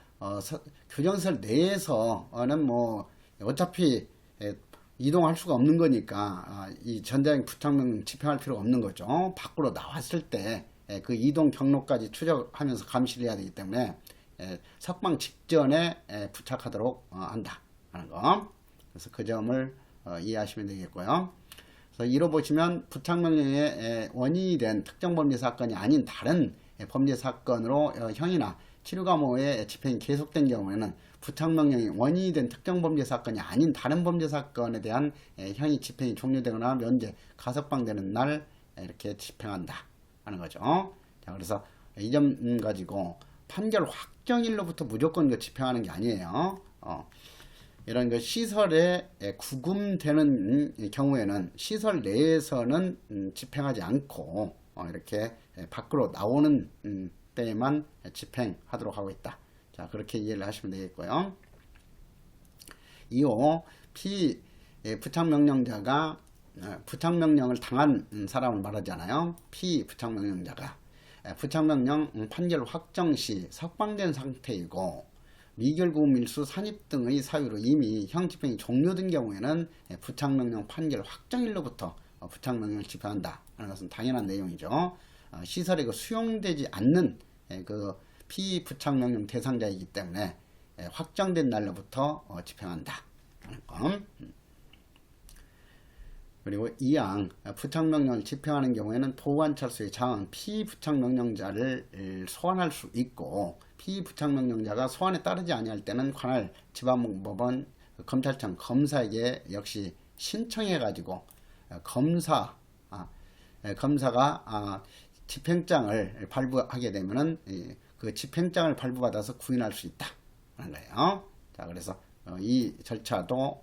교정시설 내에서는 뭐 어차피 이동할 수가 없는 거니까 이 전자형 부착명 집행할 필요가 없는 거죠. 밖으로 나왔을 때 그 이동 경로까지 추적하면서 감시를 해야 되기 때문에 석방 직전에 부착하도록 한다 하는 거. 그래서 그 점을 이해하시면 되겠고요. 그래서 이로 보시면 부착명령의 원인이 된 특정 범죄 사건이 아닌 다른 범죄 사건으로 형이나 치료감호의 집행이 계속된 경우에는 부착명령이 원인이 된 특정 범죄 사건이 아닌 다른 범죄 사건에 대한 형이 집행이 종료되거나 면제, 가석방되는 날 이렇게 집행한다 하는 거죠. 자, 그래서 이 점 가지고 판결 확정일로부터 무조건 집행하는 게 아니에요. 이런 시설에 구금되는 경우에는 시설 내에서는 집행하지 않고 이렇게 밖으로 나오는 때에만 집행하도록 하고 있다. 자, 그렇게 이해를 하시면 되겠고요. 이후 부착명령자가 부착명령을 당한 사람을 말하잖아요. 부착명령자가 부착명령 판결 확정 시 석방된 상태이고 미결구금 일수 산입 등의 사유로 이미 형 집행이 종료된 경우에는 부착명령 판결 확정일로부터 부착명령을 집행한다 하는 것은 당연한 내용이죠. 시설에 수용되지 않는 피부착명령 대상자이기 때문에 확정된 날로부터 집행한다 하는 것. 그리고 2항 부착명령을 집행하는 경우에는 보관찰소의 장은 피부착명령자를 소환할 수 있고, 피부착명령자가 소환에 따르지 아니할 때는 관할 지방법원, 검찰청, 검사에게 역시 신청해 가지고 검사가 집행장을 발부하게 되면은 그 집행장을 발부받아서 구인할 수 있다 하는 거예요. 자, 그래서 이 절차도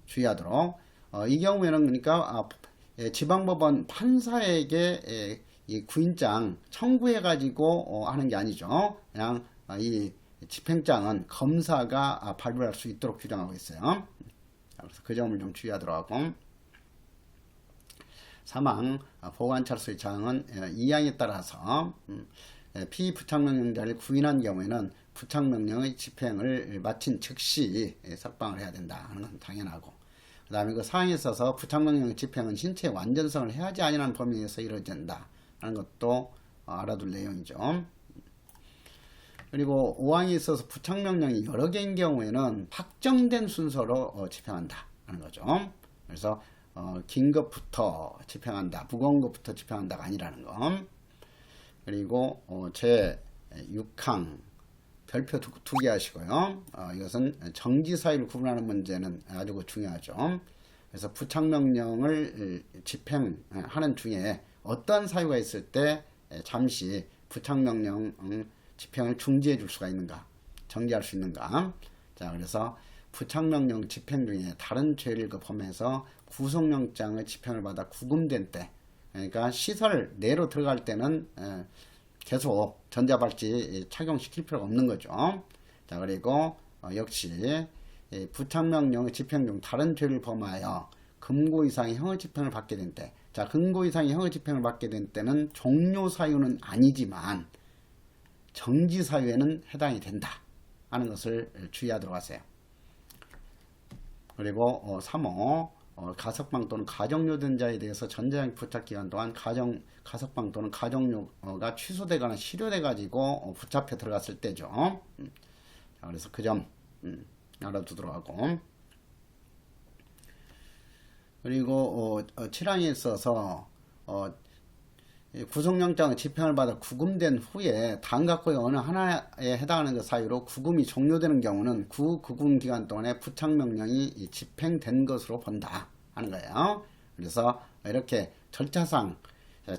주의하도록. 이 경우에는 그러니까 지방법원 판사에게 이 구인장 청구해가지고 하는 게 아니죠. 그냥 이 집행장은 검사가 발부할 수 있도록 규정하고 있어요. 그래서 그 점을 좀 주의하도록 하고, 사망 보호관찰소의 장은 이항에 따라서 피부착명령자를 구인한 경우에는 부착명령의 집행을 마친 즉시 석방을 해야 된다 하는 건 당연하고, 그 다음에 그 사항에 있어서 부착명령 집행은 신체의 완전성을 해하지 아니하는 범위에서 이루어진다 하는 것도 알아둘 내용이죠. 그리고 5항에 있어서 부착명령이 여러 개인 경우에는 확정된 순서로 집행한다 하는 거죠. 그래서 긴 것부터 집행한다, 무거운 것부터 집행한다가 아니라는 거. 그리고 제 6항 별표 두 개 하시고요. 이것은 정지 사유를 구분하는 문제는 아주 중요하죠. 그래서 부착명령을 집행하는 중에 어떤 사유가 있을 때 잠시 부착명령 집행을 중지해 줄 수가 있는가, 정지할 수 있는가. 자, 그래서 부착명령 집행 중에 다른 죄를 범해서 구속영장의 집행을 받아 구금된 때, 그러니까 시설 내로 들어갈 때는 계속 전자발찌 착용시킬 필요가 없는 거죠. 자, 그리고 역시 부착명령의 집행 중 다른 죄를 범하여 금고 이상의 형의 집행을 받게 된 때, 자, 금고 이상의 형의 집행을 받게 된 때는 종료 사유는 아니지만 정지 사유에는 해당이 된다 하는 것을 주의하도록 하세요. 그리고 3호 가석방 또는 가정료된 자에 대해서 전자장치 부착 기간 동안 가석방 또는 가정료가 취소되거나 실효돼 가지고 붙잡혀 들어갔을 때죠. 자, 그래서 그 점 알아두도록 하고, 그리고 7항에 있어서 구속영장의 집행을 받아 구금된 후에 다음 각호의 어느 하나에 해당하는 그 사유로 구금이 종료되는 경우는 구금 기간 동안에 부착명령이 집행된 것으로 본다 하는 거예요. 그래서 이렇게 절차상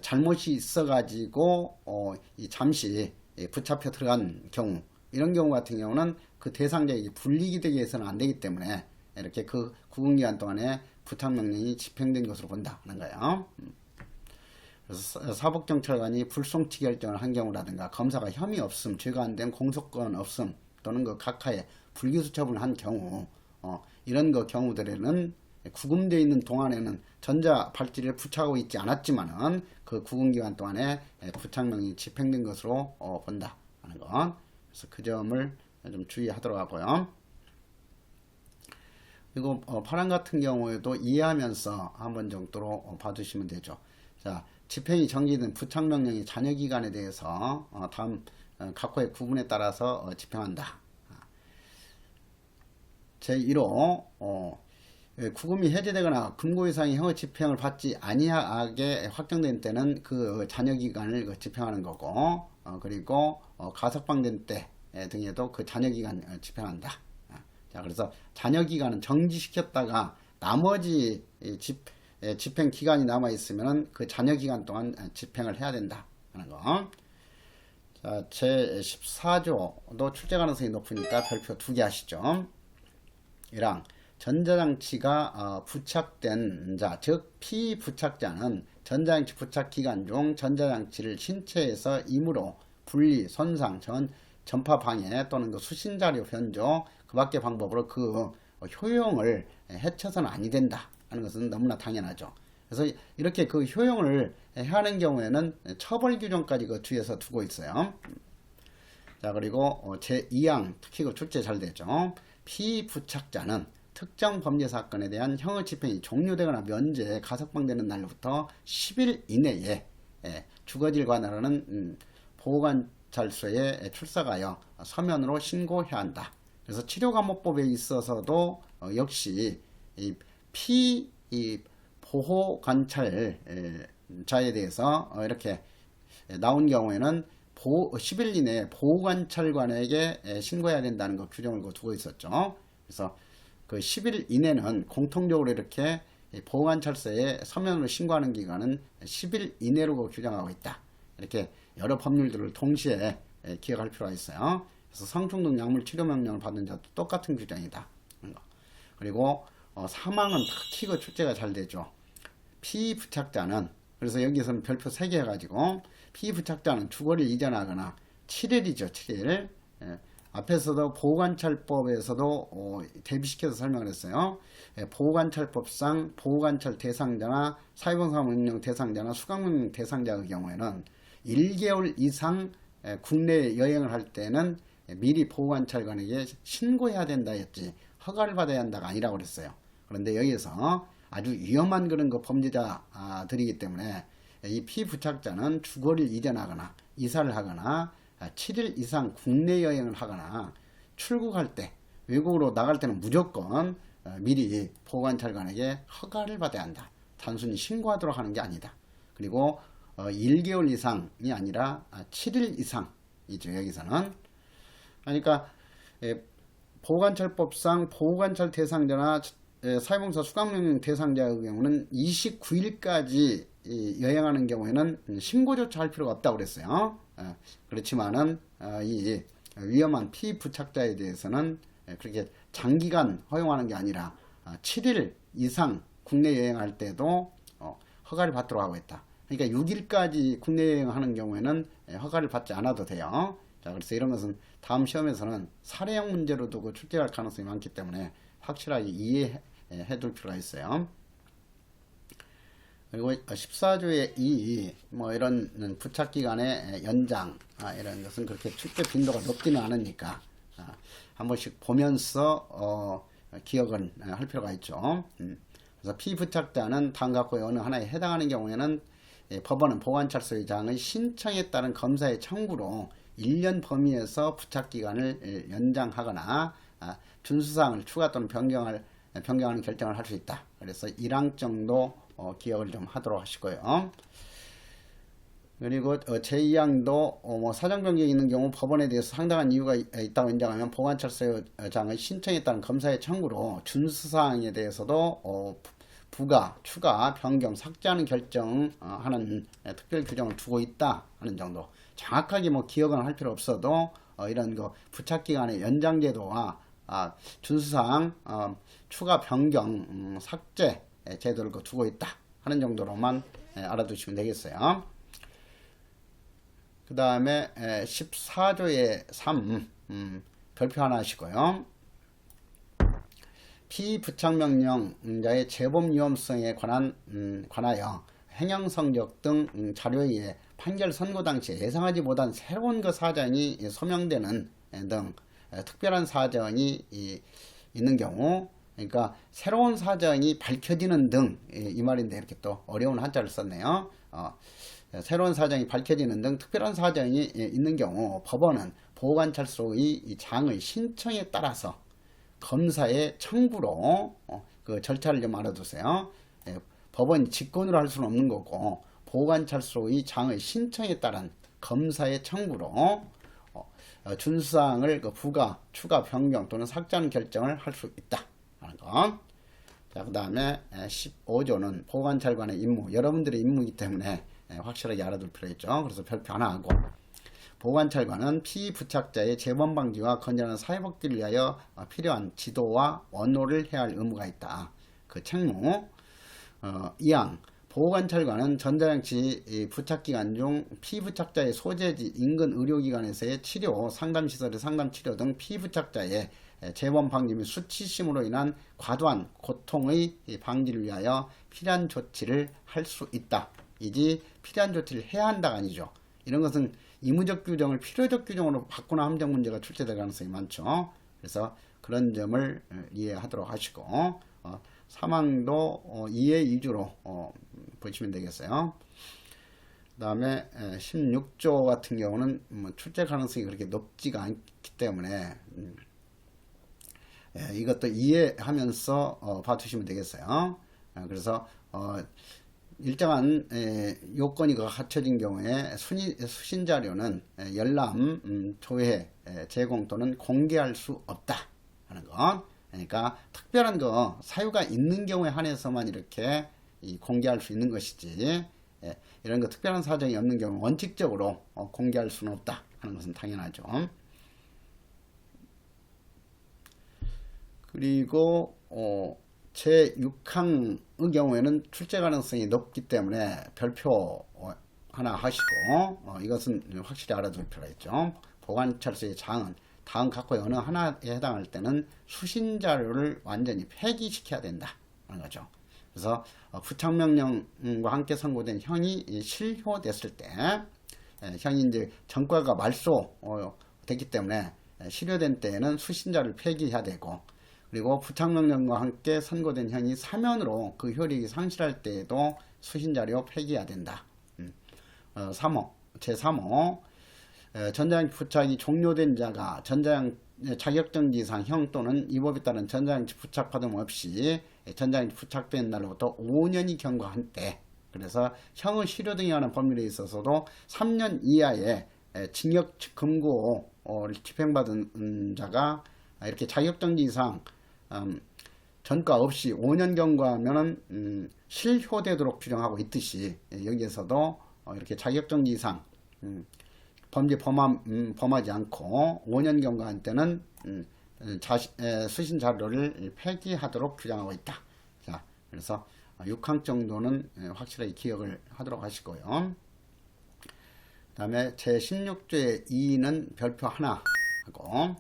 잘못이 있어가지고 잠시 붙잡혀 들어간 경우, 이런 경우 같은 경우는 그 대상자에게 불이익이 되게 해서는 안 되기 때문에 이렇게 그 구금 기간 동안에 부착명령이 집행된 것으로 본다 하는 거예요. 그래서 사법경찰관이 불송치 결정을 한 경우라든가 검사가 혐의 없음, 죄가 안 된 공소권 없음 또는 그 각하에 불기소 처분을 한 경우, 이런 그 경우들에는 구금되어 있는 동안에는 전자 발찌를 부착하고 있지 않았지만은 그 구금 기간 동안에 부착명령이 집행된 것으로 본다 하는 것. 그래서 그 점을 좀 주의하도록 하고요. 그리고 8항 같은 경우에도 이해하면서 한번 정도로 봐주시면 되죠. 자, 집행이 정지된 부착명령의 잔여기간에 대해서 다음 각호의 구분에 따라서 집행한다. 제1호 구금이 해제되거나 금고 이상의 형의 집행을 받지 아니하게 확정된 때는 그 잔여기간을 집행하는 거고, 그리고 가석방된 때 등에도 그 잔여기간 집행한다. 자, 그래서 잔여기간은 정지시켰다가 나머지 집행 기간이 남아 있으면 그 잔여 기간 동안 집행을 해야 된다 하는 거. 자, 제 14조도 출제 가능성이 높으니까 별표 두 개 하시죠. 1항 전자장치가 부착된 자, 즉 피부착자는 전자장치 부착 기간 중 전자장치를 신체에서 임으로 분리, 손상, 전파 방해 또는 그 수신자료 변조 그 밖의 방법으로 그 효용을 해쳐서는 아니 된다 하는 것은 너무나 당연하죠. 그래서 이렇게 그 효용을 하는 경우에는 처벌 규정까지 그 뒤에서 두고 있어요. 자, 그리고 제2항 특히 그 출제 잘 되죠. 피부착자는 특정 범죄 사건에 대한 형의 집행이 종료되거나 면제, 가석방되는 날로부터 10일 이내에 주거지를 관할하는 보호관찰소에 출석하여 서면으로 신고해야 한다. 그래서 치료감호법에 있어서도 역시 이 보호관찰자에 대해서 이렇게 나온 경우에는 10일 이내에 보호관찰관에게 신고해야 된다는 거 규정을 두고 있었죠. 그래서 그 10일 이내는 공통적으로 이렇게 보호관찰소에 서면으로 신고하는 기간은 10일 이내로 규정하고 있다. 이렇게 여러 법률들을 동시에 기억할 필요가 있어요. 그래서 성중독 약물 치료 명령을 받는 자도 똑같은 규정이다. 그리고 사망은 특히 그 출제가 잘 되죠. 피부착자는 그래서 여기서는 별표 3개 해가지고 피부착자는 주거를 이전하거나 7일이죠. 7일. 예, 앞에서도 보호관찰법에서도 대비시켜서 설명을 했어요. 예, 보호관찰법상 보호관찰 대상자나 사회봉사명령 대상자나 수강명령 대상자의 경우에는 1개월 이상 국내 여행을 할 때는 미리 보호관찰관에게 신고해야 된다 했지 허가를 받아야 한다가 아니라고 그랬어요. 그런데 여기서 아주 위험한 그런 거 범죄자들이기 때문에 이 피부착자는 주거를 이전하거나 이사를 하거나 7일 이상 국내 여행을 하거나 출국할 때 외국으로 나갈 때는 무조건 미리 보호관찰관에게 허가를 받아야 한다. 단순히 신고하도록 하는 게 아니다. 그리고 1개월 이상이 아니라 7일 이상이죠. 여기서는. 그러니까 보호관찰법상 보호관찰 대상자나 사회봉사 수강명령 대상자의 경우는 29일까지 여행하는 경우에는 신고조차 할 필요가 없다고 그랬어요. 그렇지만은 이 위험한 피부착자에 대해서는 그렇게 장기간 허용하는 게 아니라 7일 이상 국내 여행할 때도 허가를 받도록 하고 있다. 그러니까 6일까지 국내 여행하는 경우에는 허가를 받지 않아도 돼요. 자, 그래서 이런 것은 다음 시험에서는 사례형 문제로 두고 출제할 가능성이 많기 때문에 확실하게 이해해 둘 필요가 있어요. 그리고 14조의 2, 뭐 이런 부착기간의 연장, 이런 것은 그렇게 출제 빈도가 높지는 않으니까, 한 번씩 보면서, 기억을 할 필요가 있죠. 그래서 피부착자는 다음과 같고 어느 하나에 해당하는 경우에는 법원은 보관찰소장의 신청에 따른 검사의 청구로 1년 범위에서 부착기간을 연장하거나 준수사항을 추가 또는 변경하는 결정을 할 수 있다. 그래서 1항 정도 기억을 좀 하도록 하시고요. 그리고 제2항도 뭐 사정 변경이 있는 경우 법원에 대해서 상당한 이유가 있다고 인정하면 보관찰소장의 신청에 따른 검사의 청구로 준수사항에 대해서도 부가, 추가, 변경, 삭제하는 결정하는 특별 규정을 두고 있다 하는 정도. 정확하게 뭐 기억은 할 필요 없어도 이런 거 부착기간의 연장제도와 준수사항, 추가, 변경, 삭제 제도를 두고 있다 하는 정도로만 알아두시면 되겠어요. 그 다음에 14조의 3 별표 하나 하시고요. 피부착명령자의 재범 위험성에 관하여 행영성적 등 자료에 의해 판결 선고 당시에 예상하지 못한 새로운 사정이 소명되는 등 특별한 사정이 있는 경우, 그러니까 새로운 사정이 밝혀지는 등 이 말인데 이렇게 또 어려운 한자를 썼네요. 새로운 사정이 밝혀지는 등 특별한 사정이 있는 경우 법원은 보호관찰소의 장의 신청에 따라서 검사의 청구로 그 절차를 좀 알아두세요. 법원이 직권으로 할 수는 없는 거고 보호관찰소의 장의 신청에 따른 검사의 청구로 준수사항을 부가, 추가, 변경 또는 삭제하는 결정을 할 수 있다 하는 것. 자, 그 다음에 15조는 보호관찰관의 임무, 여러분들의 임무이기 때문에 확실하게 알아둘 필요가 있죠. 그래서 별표 하나 하고, 보호관찰관은 피부착자의 재범 방지와 건전한 사회복귀를 위하여 필요한 지도와 원호를 해야 할 의무가 있다. 그 책무. 2항 보호관찰관은 전자장치 부착기간 중 피부착자의 소재지 인근 의료기관에서의 치료, 상담시설의 상담치료 등 피부착자의 재범 방지 및 수치심으로 인한 과도한 고통의 방지를 위하여 필요한 조치를 할 수 있다. 이지 필요한 조치를 해야 한다가 아니죠. 이런 것은 의무적 규정을 필요적 규정으로 바꾸는 함정 문제가 출제될 가능성이 많죠. 그래서 그런 점을 이해하도록 하시고 3항도 2의 2주로 보시면 되겠어요. 그 다음에 16조 같은 경우는 출제 가능성이 그렇게 높지가 않기 때문에 이것도 이해하면서 봐주시면 되겠어요. 그래서 일정한 요건이 갖춰진 경우에 수신 자료는 열람, 조회, 제공 또는 공개할 수 없다 하는 것. 그러니까 특별한 사유가 있는 경우에 한해서만 이렇게 공개할 수 있는 것이지 이런 특별한 사정이 없는 경우 원칙적으로 공개할 수는 없다 하는 것은 당연하죠. 그리고 제6항의 경우에는 출제 가능성이 높기 때문에 별표 하나 하시고, 이것은 확실히 알아둘 필요가 있죠. 보관찰서의 장은 다음 각호의 어느 하나에 해당할 때는 수신 자료를 완전히 폐기시켜야 된다 하는 거죠. 그래서 부착명령과 함께 선고된 형이 실효됐을 때, 형이 이제 전과가 말소 됐기 때문에 실효된 때에는 수신자를 폐기해야 되고, 그리고 부착명령과 함께 선고된 형이 사면으로 그 효력이 상실할 때에도 수신자료 폐기해야 된다. 3호, 제3호, 전자장치 부착이 종료된 자가 자격정지 이상 형 또는 이 법에 따른 전자장치 부착 파동 없이 전자장치 부착된 날로부터 5년이 경과한 때, 그래서 형의 실효 등에 관한 법률에 있어서도 3년 이하의 징역 금고를 집행받은 자가 이렇게 자격정지 이상 전과 없이 5년 경과하면은 실효되도록 규정하고 있듯이, 여기에서도 이렇게 자격정지 이상 범죄 범하지 않고 5년 경과한 때는 수신 자료를 폐기하도록 규정하고 있다. 자, 그래서 6항 정도는 확실하게 기억을 하도록 하시고요. 그 다음에 제16조의 2는 별표 하나 하고,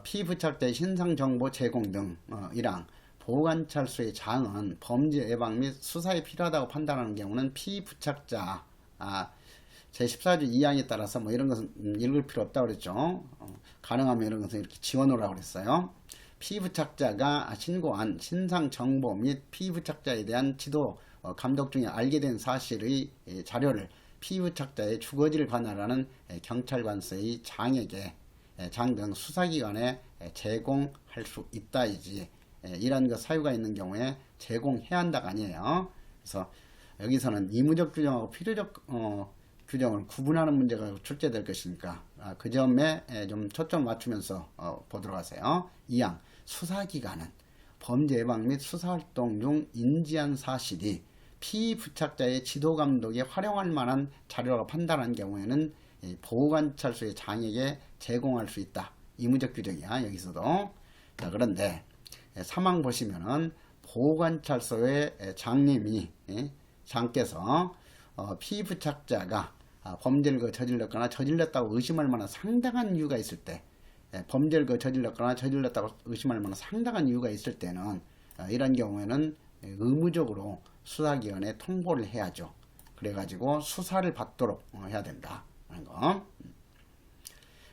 피부착자의 신상정보 제공 등 1항 보호관찰소의 장은 범죄 예방 및 수사에 필요하다고 판단하는 경우는 피부착자 제14조 2항에 따라서 뭐 이런 것은 읽을 필요 없다고 그랬죠. 가능하면 이런 것은 이렇게 지원하라고 그랬어요. 피부착자가 신고한 신상정보 및 피부착자에 대한 지도 감독 중에 알게 된 사실의 자료를 피부착자의 주거지를 관할하는 경찰관서의 장에게 장 등 수사기관에 제공할 수 있다이지, 이런 것 사유가 있는 경우에 제공해야 한다가 아니에요. 그래서 여기서는 의무적 규정하고 필요적 규정을 구분하는 문제가 출제될 것이니까 그 점에 좀 초점 맞추면서 보도록 하세요. 2항 수사기관은 범죄 예방 및 수사활동 중 인지한 사실이 피부착자의 지도감독에 활용할 만한 자료라고 판단한 경우에는 보호관찰소의 장에게 제공할 수 있다. 의무적 규정이야, 여기서도. 자, 그런데 3항 보시면은 보호관찰소의 장께서 피부착자가 범죄를 저질렀거나 저질렀다고 의심할 만한 상당한 이유가 있을 때, 범죄를 저질렀거나 저질렀다고 의심할 만한 상당한 이유가 있을 때는 이런 경우에는 의무적으로 수사기관에 통보를 해야죠. 그래가지고 수사를 받도록 해야 된다 하는 거.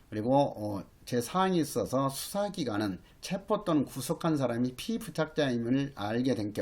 그리고 제4항이 있어서 수사기관은 체포 또는 구속한 사람이 피부착자임을 알게 된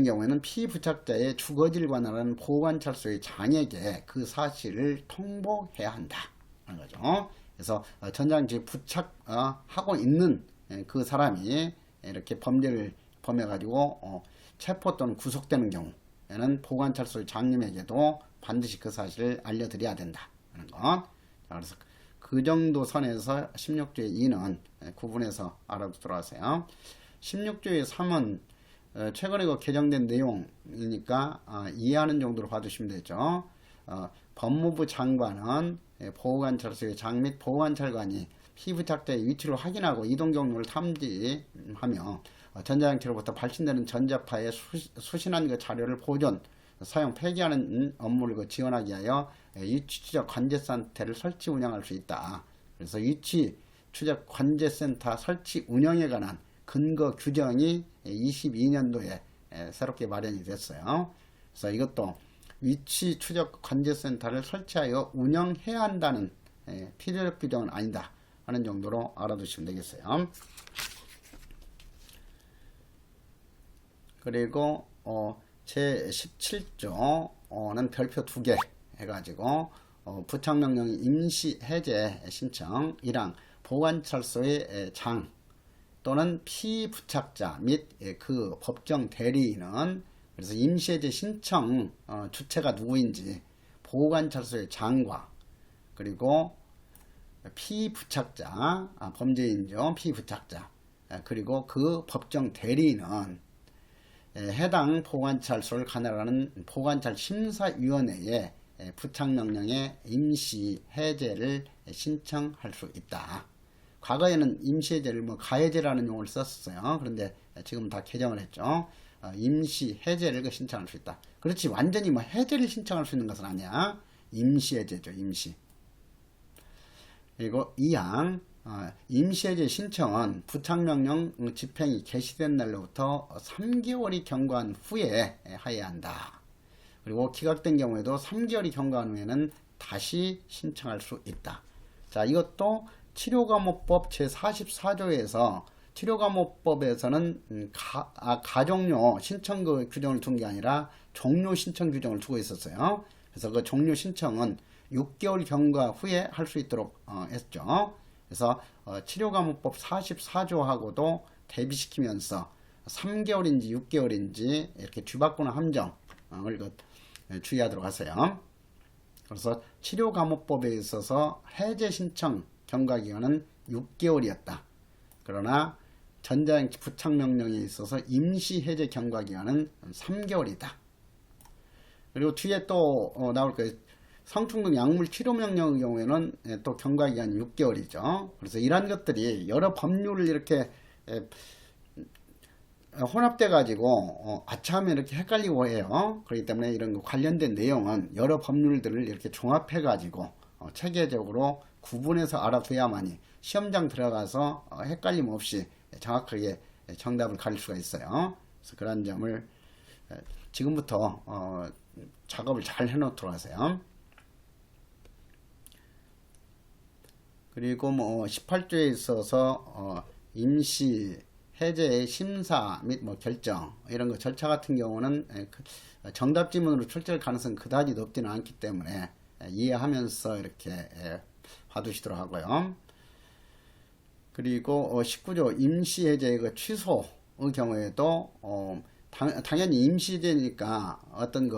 경우에는 피부착자의 주거지를 관할하는 보호관찰소의 장에게 그 사실을 통보해야 한다 하는 거죠. 그래서 전자장치 부착하고 있는 그 사람이 이렇게 범죄를 범해가지고 체포 또는 구속되는 경우에는 보호관찰소의 장님에게도 반드시 그 사실을 알려드려야 된다 하는 것. 그래서 그 정도 선에서 16조의 2는 구분해서 알아두도록 하세요. 16조의 3은 최근에 개정된 내용이니까 이해하는 정도로 봐주시면 되죠. 법무부 장관은 보호관찰소의 장 및 보호관찰관이 피부착자의 위치를 확인하고 이동 경로를 탐지하며 전자장치로부터 발신되는 전자파에 수신한 그 자료를 보존, 사용, 폐기하는 업무를 지원하기 위하여 위치추적 관제센터를 설치 운영할 수 있다. 그래서 위치추적 관제센터 설치 운영에 관한 근거 규정이 22년도에 새롭게 마련이 됐어요. 그래서 이것도 위치 추적 관제센터를 설치하여 운영해야 한다는 필요적 규정은 아니다 하는 정도로 알아두시면 되겠어요. 그리고 제17조는 별표 2개 해가지고 부착명령 임시 해제 신청 1항 보관찰소의 장 또는 피부착자 및 그 법정 대리인은, 그래서 임시해제 신청 주체가 누구인지 보호관찰소의 장과 그리고 피부착자, 범죄인죠, 피부착자, 그리고 그 법정 대리인은 해당 보호관찰소를 관할하는 보호관찰심사위원회에 부착명령의 임시 해제를 신청할 수 있다. 과거에는 임시해제를 뭐 가해제라는 용어를 썼었어요. 그런데 지금 다 개정을 했죠. 임시 해제를 신청할 수 있다. 그렇지 완전히 뭐 해제를 신청할 수 있는 것은 아니야. 임시해제죠. 임시. 그리고 2항 임시해제 신청은 부착명령 집행이 개시된 날로부터 3개월이 경과한 후에 하여야 한다. 그리고 기각된 경우에도 3개월이 경과한 후에는 다시 신청할 수 있다. 자, 이것도 치료감호법 제44조에서 치료감호법에서는 가종료 신청 그 규정을 둔 게 아니라 종료 신청 규정을 두고 있었어요. 그래서 그 종료 신청은 6개월 경과 후에 할 수 있도록 했죠. 그래서 치료감호법 44조하고도 대비시키면서 3개월인지 6개월인지 이렇게 뒤바꾸는 함정을 주의하도록 하세요. 그래서 치료감호법에 있어서 해제 신청 경과기간은 6개월이었다. 그러나 전자행치 부착명령에 있어서 임시해제 경과기간은 3개월이다. 그리고 뒤에 또 나올 거예요. 성충동 약물 치료명령의 경우에는 또 경과기간이 6개월이죠. 그래서 이러한 것들이 여러 법률을 이렇게 혼합돼 가지고 아차하면 이렇게 헷갈리고 해요. 그렇기 때문에 이런 관련된 내용은 여러 법률들을 이렇게 종합해 가지고 체계적으로 구분해서 알아둬야만이 시험장 들어가서 헷갈림 없이 정확하게 정답을 가릴 수가 있어요. 그래서 그런 점을 지금부터 작업을 잘 해놓도록 하세요. 그리고 뭐 18조에 있어서 임시 해제의 심사 및 뭐 결정 이런 거 절차 같은 경우는 정답 지문으로 출제할 가능성은 그다지 높지는 않기 때문에 이해하면서 이렇게 봐두시도록 하고요. 그리고 19조 임시 해제의 그 취소의 경우에도 당연히 임시해제니까 어떤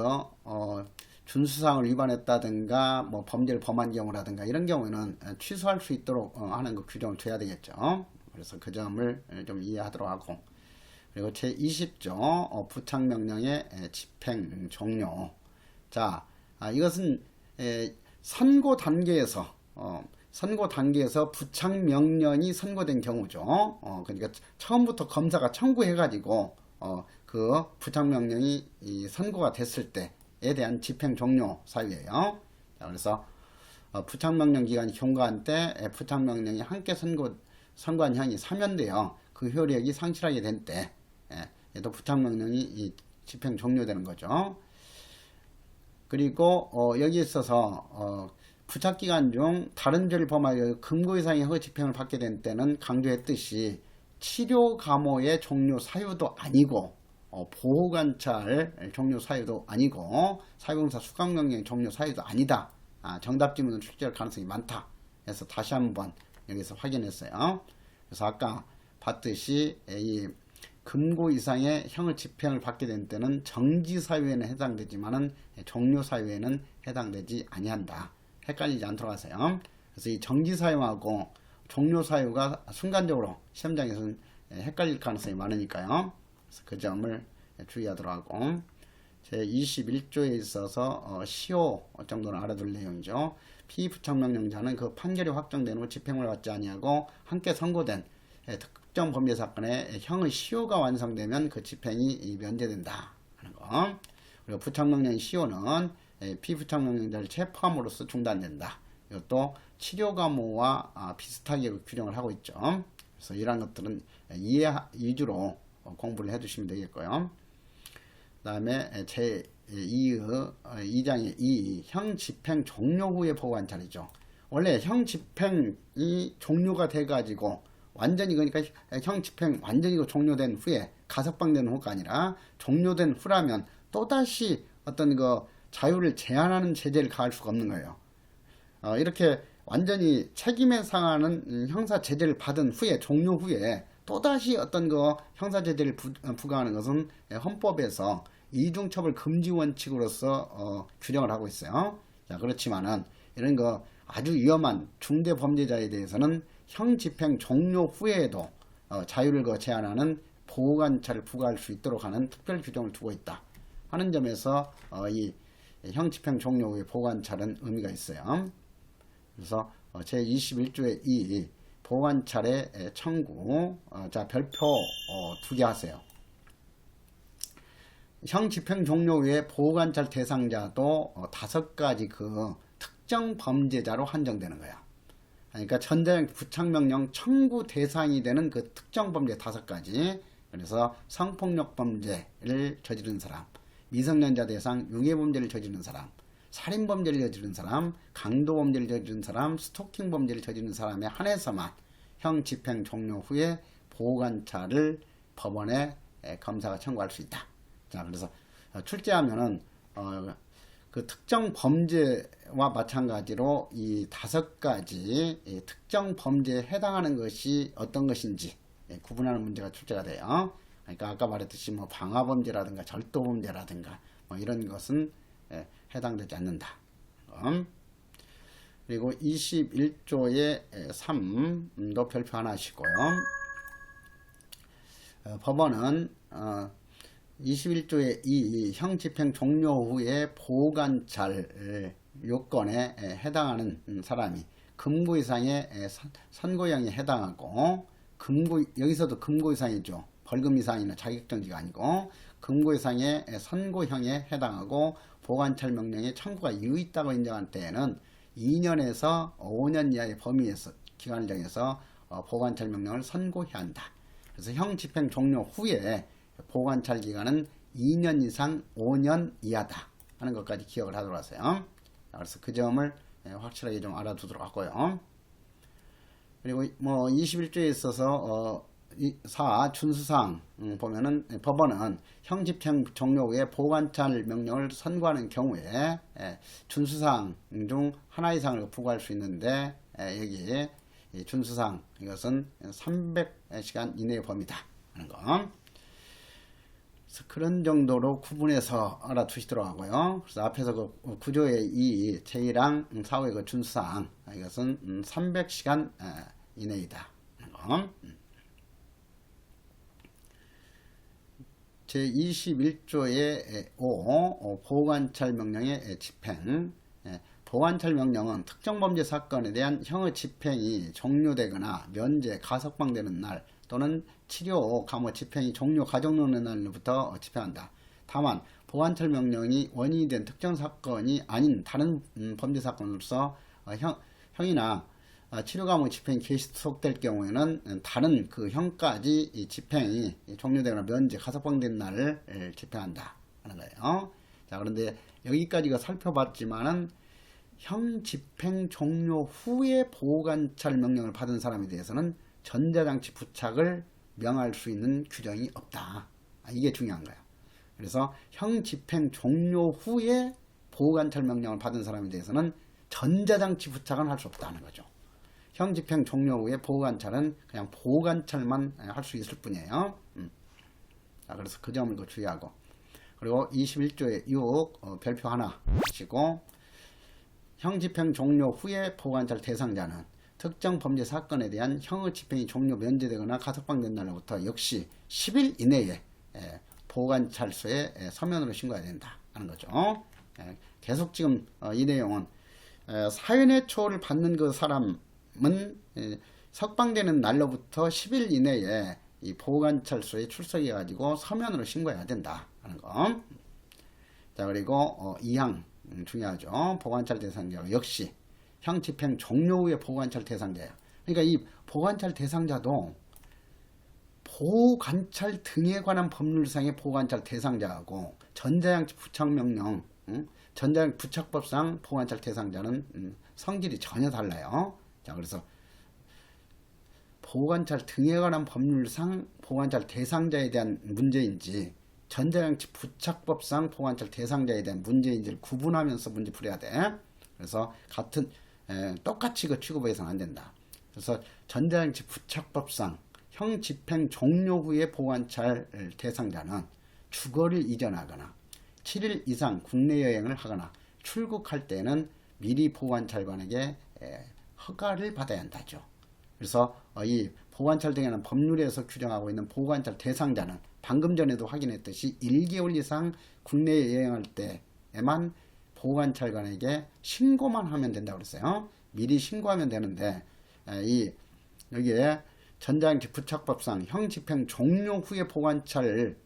준수사항을 위반했다든가 뭐 범죄를 범한 경우라든가 이런 경우에는 취소할 수 있도록 하는 그 규정을 둬야 되겠죠. 그래서 그 점을 좀 이해하도록 하고, 그리고 제20조 부착명령의 집행 종료. 자, 이것은 선고 단계에서 부착명령이 선고된 경우죠. 그러니까 처음부터 검사가 청구해가지고 그 부착명령이 선고가 됐을 때에 대한 집행 종료 사유예요. 자, 그래서 부착명령 기간이 경과한 때 부착명령이 함께 선고한 형이 사면되어 그 효력이 상실하게 된 때 또 부착명령이 집행 종료되는 거죠. 그리고 여기 있어서 부착기간 중 다른 죄를 범하여 금고 이상의 허가 집행을 받게 된 때는 강조했듯이 치료감호의 종료 사유도 아니고 보호관찰 종료 사유도 아니고 사유공사 수강명령 종료 사유도 아니다. 정답 지문은 출제할 가능성이 많다. 그래서 다시 한번 여기서 확인했어요. 그래서 아까 봤듯이 이 금고 이상의 형을 집행을 받게 된 때는 정지 사유에는 해당되지만은 종료 사유에는 해당되지 아니한다. 헷갈리지 않도록 하세요. 그래서 이 정지 사유하고 종료 사유가 순간적으로 시험장에서는 헷갈릴 가능성이 많으니까요. 그래서 그 점을 주의하도록 하고, 제21조에 있어서 시효 정도는 알아둘 내용이죠. 피부착명령자는 그 판결이 확정된 후 집행을 받지 아니하고 함께 선고된 특정 범죄 사건의 형의 시효가 완성되면 그 집행이 면제된다 하는 거. 그리고 부착명령 시효는 피부착명령자를 체포함으로써 중단된다. 이것도 치료감호와 비슷하게 규정을 하고 있죠. 그래서 이러한 것들은 이해 위주로 공부를 해두시면 되겠고요. 그 다음에 제2장의 2, 형 집행 종료 후의 보호관찰이죠. 원래 형 집행이 종료가 돼가지고 완전히, 그러니까 형 집행 완전히 종료된 후에, 가석방된 후가 아니라 종료된 후라면 또다시 어떤 자유를 제한하는 제재를 가할 수가 없는 거예요. 이렇게 완전히 책임에 상하는 형사 제재를 받은 후에, 종료 후에 또다시 어떤 형사 제재를 부과하는 것은 헌법에서 이중처벌 금지 원칙으로서 규정을 하고 있어요. 자, 그렇지만은 이런 아주 위험한 중대 범죄자에 대해서는 형 집행 종료 후에도 자유를 제한하는 보호관찰을 부과할 수 있도록 하는 특별 규정을 두고 있다 하는 점에서 이 형 집행 종료 후의 보호관찰은 의미가 있어요. 그래서 제21조의 2, 보관찰의 청구. 자, 별표 2개 하세요. 형 집행 종료 후에 보관찰 대상자도 5가지 그 특정 범죄자로 한정되는 거야. 그러니까 전자장치 부착명령 청구 대상이 되는 그 특정 범죄 5가지. 그래서 성폭력 범죄를 저지른 사람, 미성년자 대상 유해범죄를 저지른 사람, 살인범죄를 저지른 사람, 강도범죄를 저지른 사람, 스토킹 범죄를 저지른 사람에 한해서만 형 집행 종료 후에 보호관찰을 법원에 검사가 청구할 수 있다. 자, 그래서 출제하면은 그 특정 범죄와 마찬가지로 이 5가지 이 특정 범죄에 해당하는 것이 어떤 것인지 구분하는 문제가 출제가 돼요. 그러니까 아까 말했듯이 뭐 방화범죄라든가 절도범죄라든가 뭐 이런 것은 해당되지 않는다. 그리고 21조의 3도 별표 하나 하시고요. 법원은 21조의 2 형집행 종료 후에 보호관찰 요건에 해당하는 사람이 금고 이상의 선고형에 해당하고 여기서도 금고 이상이죠. 벌금 이상이나 자격정지가 아니고 금고 이상의 선고형에 해당하고 보관찰 명령에 청구가 이유 있다고 인정한 때에는 2년에서 5년 이하의 범위에서 기간을 정해서 보관찰 명령을 선고해야 한다. 그래서 형 집행 종료 후에 보관찰 기간은 2년 이상 5년 이하다 하는 것까지 기억을 하도록 하세요. 그래서 그 점을 확실하게 좀 알아두도록 하고요. 그리고 뭐 21조에 있어서 4 준수사항 보면은 법원은 형 집행 종료 후에 보관찰 명령을 선고하는 경우에 준수사항 중 하나 이상을 부과할 수 있는데 여기 준수사항 이것은 300시간 이내의 범위다 하는 거. 그래서 그런 정도로 구분해서 알아두시도록 하고요. 그래서 앞에서 그 구조의 이 제1항 4호의 그 준수사항 이것은 300시간 이내이다 하는 거. 제21조의 5 보호관찰 명령의 집행. 보호관찰 명령은 특정 범죄 사건에 대한 형의 집행이 종료되거나 면제, 가석방되는 날 또는 치료, 감호 집행이 종료, 가정론의 날로부터 집행한다. 다만 보호관찰 명령이 원인이 된 특정 사건이 아닌 다른 범죄 사건으로서 형이나 치료, 감호 집행이 계속될 경우에는 다른 그 형까지 이 집행이 종료되거나 면제, 가석방된 날을 집행한다 하는 거예요. 자, 그런데 여기까지가 살펴봤지만은 형 집행 종료 후에 보호관찰 명령을 받은 사람에 대해서는 전자장치 부착을 명할 수 있는 규정이 없다. 이게 중요한 거예요. 그래서 형 집행 종료 후에 보호관찰 명령을 받은 사람에 대해서는 전자장치 부착은 할 수 없다는 거죠. 형 집행 종료 후에 보호관찰은 그냥 보호관찰만 할 수 있을 뿐이에요. 자, 그래서 그 점을 주의하고, 그리고 21조의 6 별표 하나 하시고, 형 집행 종료 후에 보호관찰 대상자는 특정 범죄 사건에 대한 형의 집행이 종료 면제되거나 가석방된 날로부터 역시 10일 이내에 보호관찰소에 서면으로 신고해야 된다 하는 거죠. 계속 지금 이 내용은 사연의 초를 받는 그 사람은 석방되는 날로부터 10일 이내에 이 보호관찰소에 출석해 가지고 서면으로 신고해야 된다 하는 거. 자, 그리고 2항 중요하죠. 보호관찰 대상자 역시 형 집행 종료 후에 보호관찰 대상자예요. 그러니까 이 보호관찰 대상자도 보호관찰 등에 관한 법률상의 보호관찰 대상자하고 전자장치 부착명령, 전자장치 부착법상 보호관찰 대상자는 성질이 전혀 달라요. 자, 그래서 보호관찰 등에 관한 법률상 보호관찰 대상자에 대한 문제인지 전자장치 부착법상 보호관찰 대상자에 대한 문제인지를 구분하면서 문제 풀어야 돼. 그래서 똑같이 그 취급해서는 안 된다. 그래서 전자장치 부착법상 형 집행 종료 후에 보호관찰 대상자는 주거를 이전하거나 7일 이상 국내 여행을 하거나 출국할 때는 미리 보호관찰관에게 허가를 받아야 한다죠. 그래서 이 보호관찰 등에는 법률에서 규정하고 있는 보호관찰 대상자는 방금 전에도 확인했듯이 1개월 이상 국내에 여행할 때에만 보호관찰관에게 신고만 하면 된다고 그랬어요. 미리 신고하면 되는데 이 여기에 전자장치 부착법상 형집행 종료 후에 보관찰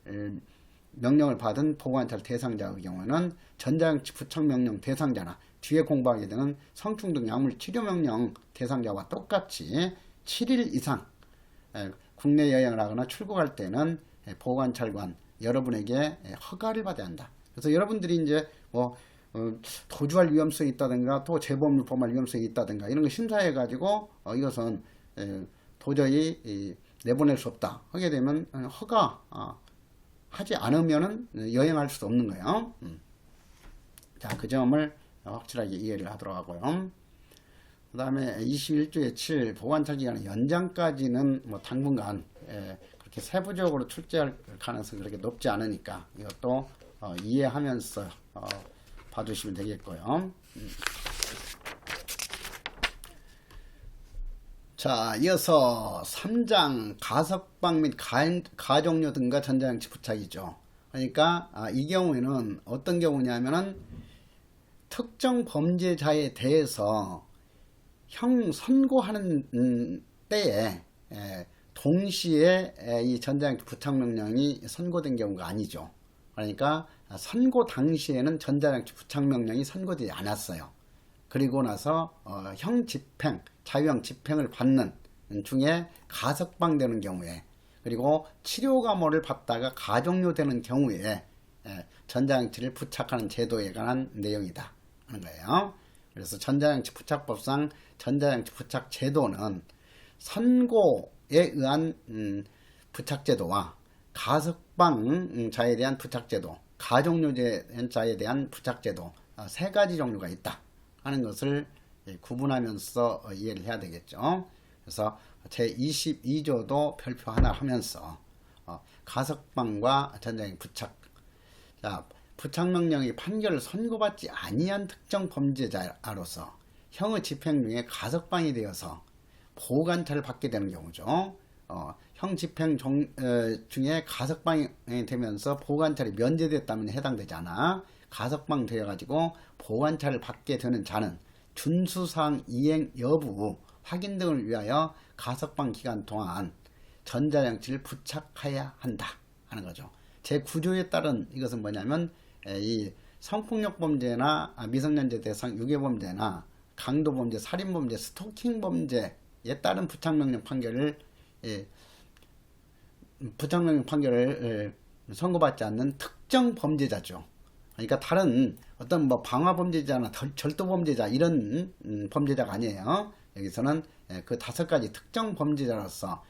명령을 받은 보관찰 대상자의 경우는 전자장치 부착 명령 대상자나 뒤에 공부하게 되는 성충 등 약물 치료 명령 대상자와 똑같이 7일 이상 국내 여행을 하거나 출국할 때는 보관찰관 여러분에게 허가를 받아야 한다. 그래서 여러분들이 이제 뭐 도주할 위험성이 있다든가 또 재범 유포할 위험성이 있다든가 이런 거 심사해 가지고 이것은 도저히 내보낼 수 없다 하게 되면 허가 하지 않으면은 여행할 수 없는 거예요. 자, 그 점을 확실하게 이해를 하도록 하고요. 그 다음에 21조의 7 보관찰 기간의 연장까지는 뭐 당분간 그렇게 세부적으로 출제할 가능성이 그렇게 높지 않으니까 이것도 이해하면서 봐주시면 되겠고요. 자, 이어서 3장 가석방 및 가종료 등과 전자장치 부착이죠. 그러니까 이 경우에는 어떤 경우냐면은 특정 범죄자에 대해서 형 선고하는 때에 동시에 이 전자장치 부착 명령이 선고된 경우가 아니죠. 그러니까 선고 당시에는 전자장치 부착 명령이 선고되지 않았어요. 그리고 나서 형 집행, 자유형 집행을 받는 중에 가석방되는 경우에 그리고 치료감호를 받다가 가종료되는 경우에 전자장치를 부착하는 제도에 관한 내용이다 하는 거예요. 그래서 전자장치 부착법상 전자장치 부착 제도는 선고에 의한 부착 제도와 가석방자에 대한 부착 제도, 가종료자에 대한 부착 제도 세 가지 종류가 있다 하는 것을 구분하면서 이해를 해야 되겠죠. 그래서 제22조도 별표 하나 하면서 가석방과 전자장치 부착, 자, 부착명령의 판결을 선고받지 아니한 특정 범죄자로서 형의 집행 중에 가석방이 되어서 보관찰을 받게 되는 경우죠. 형 집행 중에 가석방이 되면서 보관찰이 면제됐다면 해당되지 않아 가석방 되어가지고 보관찰을 받게 되는 자는 준수사항 이행 여부 확인 등을 위하여 가석방 기간 동안 전자장치를 부착해야 한다 하는 거죠. 제9조에 따른 이것은 뭐냐면 이 성폭력 범죄나 미성년자 대상 유괴범죄나 강도범죄, 살인범죄, 스토킹 범죄에 따른 부착명령 판결을 선고받지 않는 특정 범죄자죠. 그러니까 다른 어떤 뭐 방화범죄자나 절도범죄자 이런 범죄자가 아니에요. 여기서는 그 5가지 특정 범죄자로서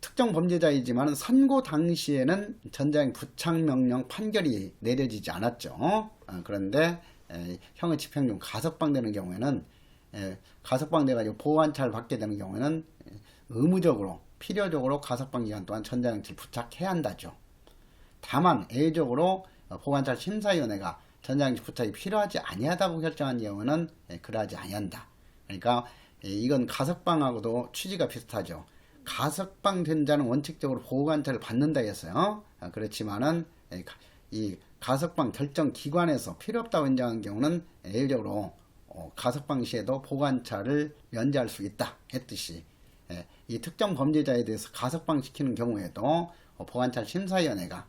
특정 범죄자이지만 선고 당시에는 전자장치 부착명령 판결이 내려지지 않았죠. 그런데 형의 집행 중 가석방되는 경우에는 가석방돼가지고 보관찰을 받게 되는 경우에는 의무적으로 필요적으로 가석방 기간 동안 전자장치를 부착해야 한다죠. 다만 예외적으로 보관찰 심사위원회가 전자장치 부착이 필요하지 아니하다고 결정한 경우는 그러하지 아니한다. 그러니까 이건 가석방하고도 취지가 비슷하죠. 가석방된 자는 원칙적으로 보관찰을 받는다 했어요. 그렇지만은 이 가석방 결정 기관에서 필요 없다고 인정한 경우는 예외적으로 가석방 시에도 보관찰을 면제할 수 있다 했듯이 이 특정 범죄자에 대해서 가석방 시키는 경우에도 보관찰 심사위원회가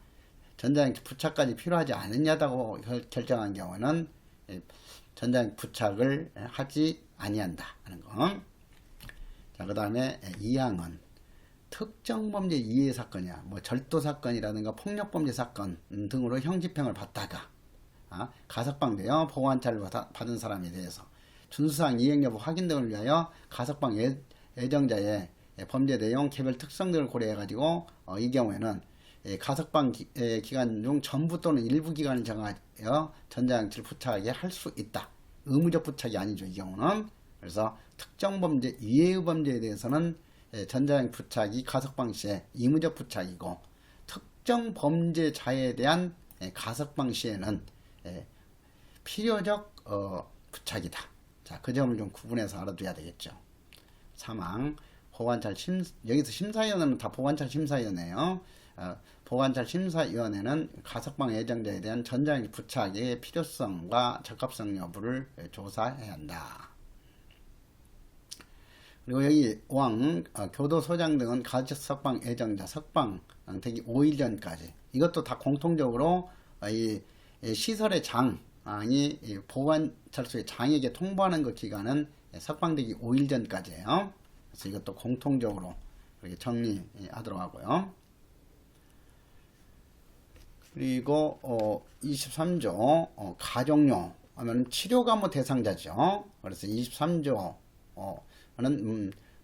전자장치 부착까지 필요하지 않느냐고 결정한 경우는 전자장치 부착을 하지 아니한다 하는 거. 자, 그 다음에 2항은 특정 범죄 이해 사건이야, 뭐 절도 사건이라든가 폭력 범죄 사건 등으로 형 집행을 받다가 가석방되어 보관찰을 받은 사람에 대해서 준수사항 이행 여부 확인 등을 위하여 가석방 예정자의 범죄 내용, 개별 특성 등을 고려해 가지고 이 경우에는 가석방 기간 중 전부 또는 일부 기간을 정하여 전자장치를 부착하게 할 수 있다. 의무적 부착이 아니죠, 이 경우는. 그래서 특정 범죄 이외의 범죄에 대해서는 전자장치 부착이 가석방 시에 의무적 부착이고, 특정 범죄자에 대한 가석방 시에는 필요적 부착이다. 자, 그 점을 좀 구분해서 알아둬야 되겠죠. 3항 보관찰 여기서 심사위원회는 다 보관찰 심사위원회예요. 보관찰 심사위원회는 가석방 예정자에 대한 전자장치 부착의 필요성과 적합성 여부를 조사해야 한다. 그리고 여기 왕, 교도소장 등은 가석방 예정자 석방 되기 5일 전까지 이것도 다 공통적으로 이 시설의 장이 보관찰소의 장에게 통보하는 그 기간은 석방되기 5일 전까지예요. 그래서 이것도 공통적으로 이렇게 정리하도록 하고요. 그리고 23조 가족료 하면 치료감호 대상자죠. 그래서 23조는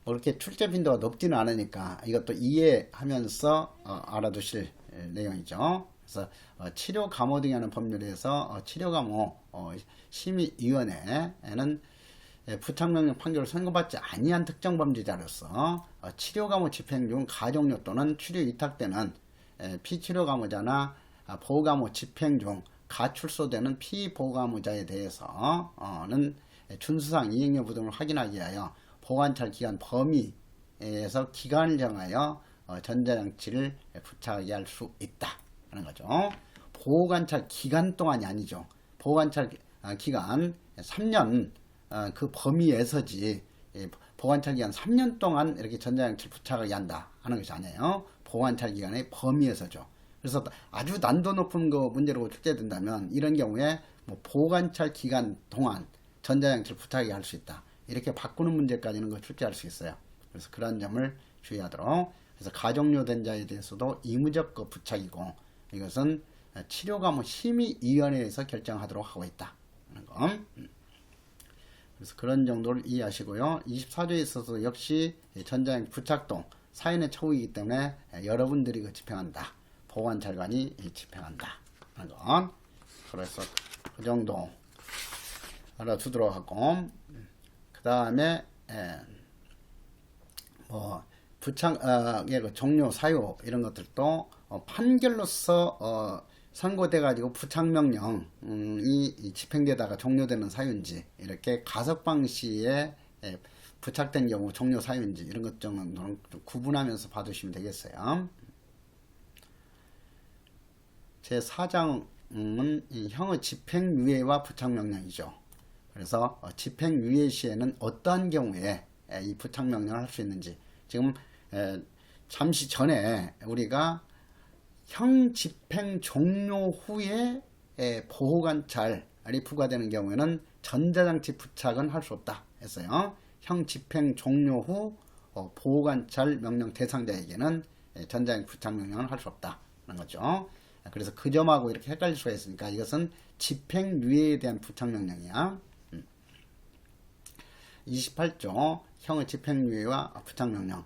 뭐 이렇게 출제 빈도가 높지는 않으니까 이것도 이해하면서 알아두실 내용이죠. 그래서 치료감호 등에 하는 법률에서 치료감호 심의위원회는 부착명령 판결을 선고받지 아니한 특정 범죄자로서 치료감호 집행 중 가족료 또는 치료 위탁 때는 피치료감호자나 보호감호 집행 중 가출소되는 피보호감호자에 대해서는 준수상 이행 여부 등을 확인하기 위하여 보관찰 기간 범위에서 기간을 정하여 전자장치를 부착하게 할 수 있다 하는 거죠. 보관찰 기간 동안이 아니죠. 보관찰 기간 3년 그 범위에서지 보관찰 기간 3년 동안 이렇게 전자장치를 부착하게 한다 하는 것이 아니에요. 보관찰 기간의 범위에서죠. 그래서 아주 난도 높은 거 문제로 출제된다면 이런 경우에 뭐 보관찰 기간 동안 전자장치를 부착하게 할 수 있다. 이렇게 바꾸는 문제까지는 그 출제할 수 있어요. 그래서 그런 점을 주의하도록. 그래서 가족료 된 자에 대해서도 의무적 그 부착이고 이것은 치료감호 심의위원회에서 결정하도록 하고 있다 하는 거. 그래서 그런 정도를 이해하시고요. 24조에 있어서 역시 전자장치 부착도 사인의 처우이기 때문에 여러분들이 그 집행한다. 보관찰관이 집행한다 하는 건. 그래서 그 정도 알아두도록 하고, 그 다음에 뭐 부착의 그 종료 사유 이런 것들도 판결로서 선고돼 가지고 부착명령이 집행되다가 종료되는 사유인지 이렇게 가석방 시에 부착된 경우 종료 사유인지 이런 것 정도는 좀 구분하면서 봐두시면 되겠어요. 제4장은 형의 집행유예와 부착명령이죠. 그래서 집행유예 시에는 어떠한 경우에 이 부착명령을 할 수 있는지, 지금 잠시 전에 우리가 형 집행 종료 후에 보호관찰이 부과되는 경우에는 전자장치 부착은 할 수 없다 했어요. 형 집행 종료 후 보호관찰 명령 대상자에게는 전자장치 부착 명령을 할 수 없다는 거죠. 그래서 그 점하고 이렇게 헷갈릴 수가 있으니까 이것은 집행유예에 대한 부착명령이야. 28조 형의 집행유예와 부착명령.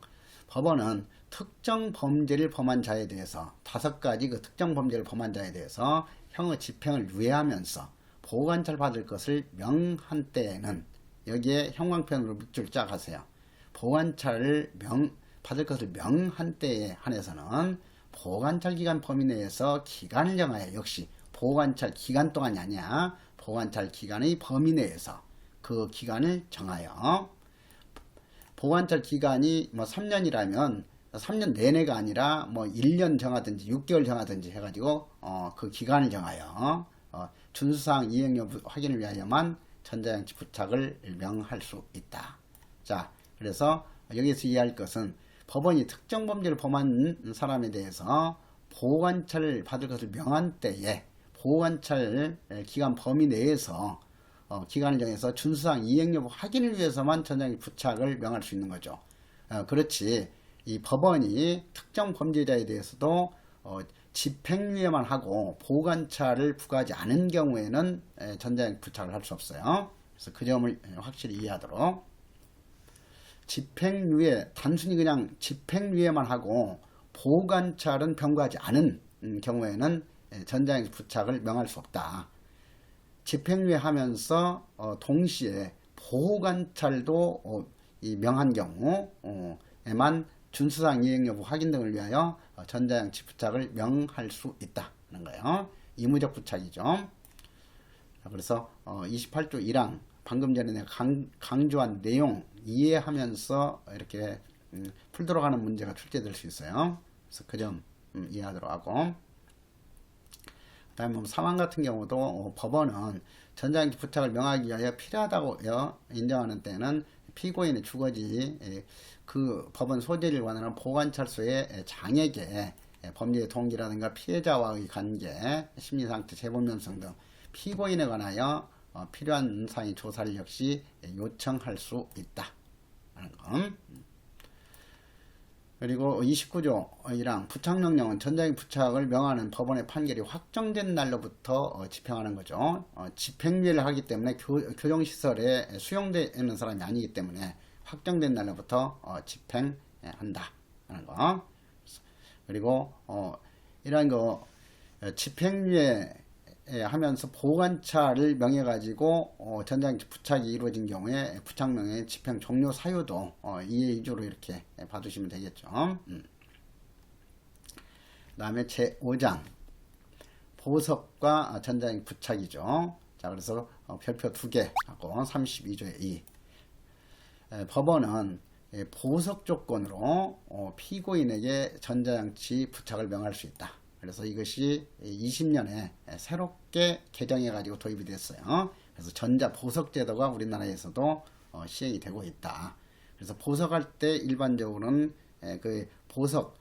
법원은 특정 범죄를 범한 자에 대해서 5가지 그 특정 범죄를 범한 자에 대해서 형의 집행을 유예하면서 보호관찰 받을 것을 명한 때에는, 여기에 형광펜으로 밑줄 쫙 하세요. 보호관찰을 받을 것을 명한 때에 한해서는 보호관찰 기간 범위 내에서 기간을 정하여, 역시 보호관찰 기간 동안이 아니야. 보호관찰 기간의 범위 내에서 그 기간을 정하여, 보호관찰 기간이 뭐 3년이라면 3년 내내가 아니라 뭐 1년 정하든지 6개월 정하든지 해가지고 그 기간을 정하여 준수사항 이행 여부 확인을 위하여만 전자장치 부착을 명할 수 있다. 자, 그래서 여기서 이해할 것은 법원이 특정 범죄를 범한 사람에 대해서 보호관찰을 받을 것을 명한 때에 보호관찰 기간 범위 내에서 기간을 정해서 준수사항 이행 여부 확인을 위해서만 전자장치 부착을 명할 수 있는 거죠. 그렇지, 이 법원이 특정 범죄자에 대해서도 집행유예만 하고 보호관찰을 부과하지 않은 경우에는 전자장치 부착을 할 수 없어요. 그래서 그 점을 확실히 이해하도록. 집행유예, 단순히 그냥 집행유예만 하고 보호관찰은 병구하지 않은 경우에는 전자장치 부착을 명할 수 없다. 집행유예 하면서 동시에 보호관찰도 명한 경우에만 준수사항 이행 여부 확인 등을 위하여 전자장치 부착을 명할 수 있다는 거예요. 의무적 부착이죠. 그래서 28조 1항 방금 전에 내가 강조한 내용 이해하면서 이렇게 풀도록 하는 문제가 출제될 수 있어요. 그래서 그 점 이해하도록 하고, 다음에 뭐 사망 같은 경우도 법원은 전자장치 부착을 명하기 위하여 필요하다고 인정하는 때는 피고인의 주거지 그 법원 소재를 관한 보관찰소의 장에게 범죄의 동기라든가 피해자와의 관계, 심리상태, 재범연성 등 피고인에 관하여 필요한 사항의 조사를 역시 요청할 수 있다 하는 것. 그리고 29조 1항 부착명령은 전자장치 부착을 명하는 법원의 판결이 확정된 날로부터 집행하는 거죠. 집행유예를 하기 때문에 교정시설에 수용되는 사람이 아니기 때문에 확정된 날로부터 집행한다 하는 거. 그리고 이러한 거 집행유예 하면서 보관차를 명해 가지고 전자장치 부착이 이루어진 경우에 부착명의 집행 종료 사유도 이해 이조로 이렇게 봐두시면 되겠죠. 그 다음에 제5장 보석과 전자장치 부착이죠. 자, 그래서 별표 2개 하고 32조의 2 법원은 보석 조건으로 피고인에게 전자장치 부착을 명할 수 있다. 그래서 이것이 20년에 새롭게 개정해 가지고 도입이 됐어요. 그래서 전자보석제도가 우리나라에서도 시행이 되고 있다. 그래서 보석할 때 일반적으로는 그 보석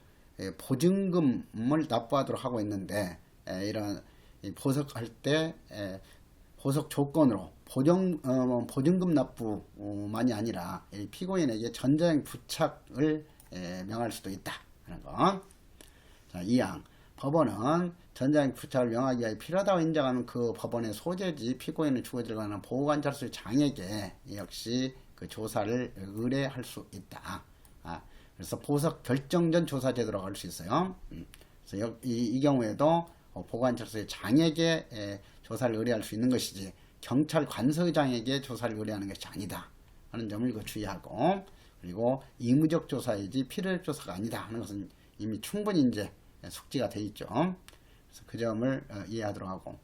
보증금을 납부하도록 하고 있는데 이런 보석할 때 보석 조건으로 보증금 납부만이 아니라 피고인에게 전자장치 부착을 명할 수도 있다 하는 거. 자, 2항 법원은 전자장치 부착을 명하기 위하여 필요하다고 인정하는 그 법원의 소재지 피고인의 주거지를 관한 보호관찰소의 장에게 역시 그 조사를 의뢰할 수 있다. 그래서 보석 결정 전 조사 제도라고 할 수 있어요. 그래서 이 경우에도 보관찰소의 장에게 조사를 의뢰할 수 있는 것이지 경찰 관서장에게 조사를 의뢰하는 것이 아니다 하는 점을 주의하고, 그리고 의무적 조사이지 필요적 조사가 아니다 하는 것은 이미 충분히 이제 숙지가 되어 있죠. 그래서 그 점을 이해하도록 하고,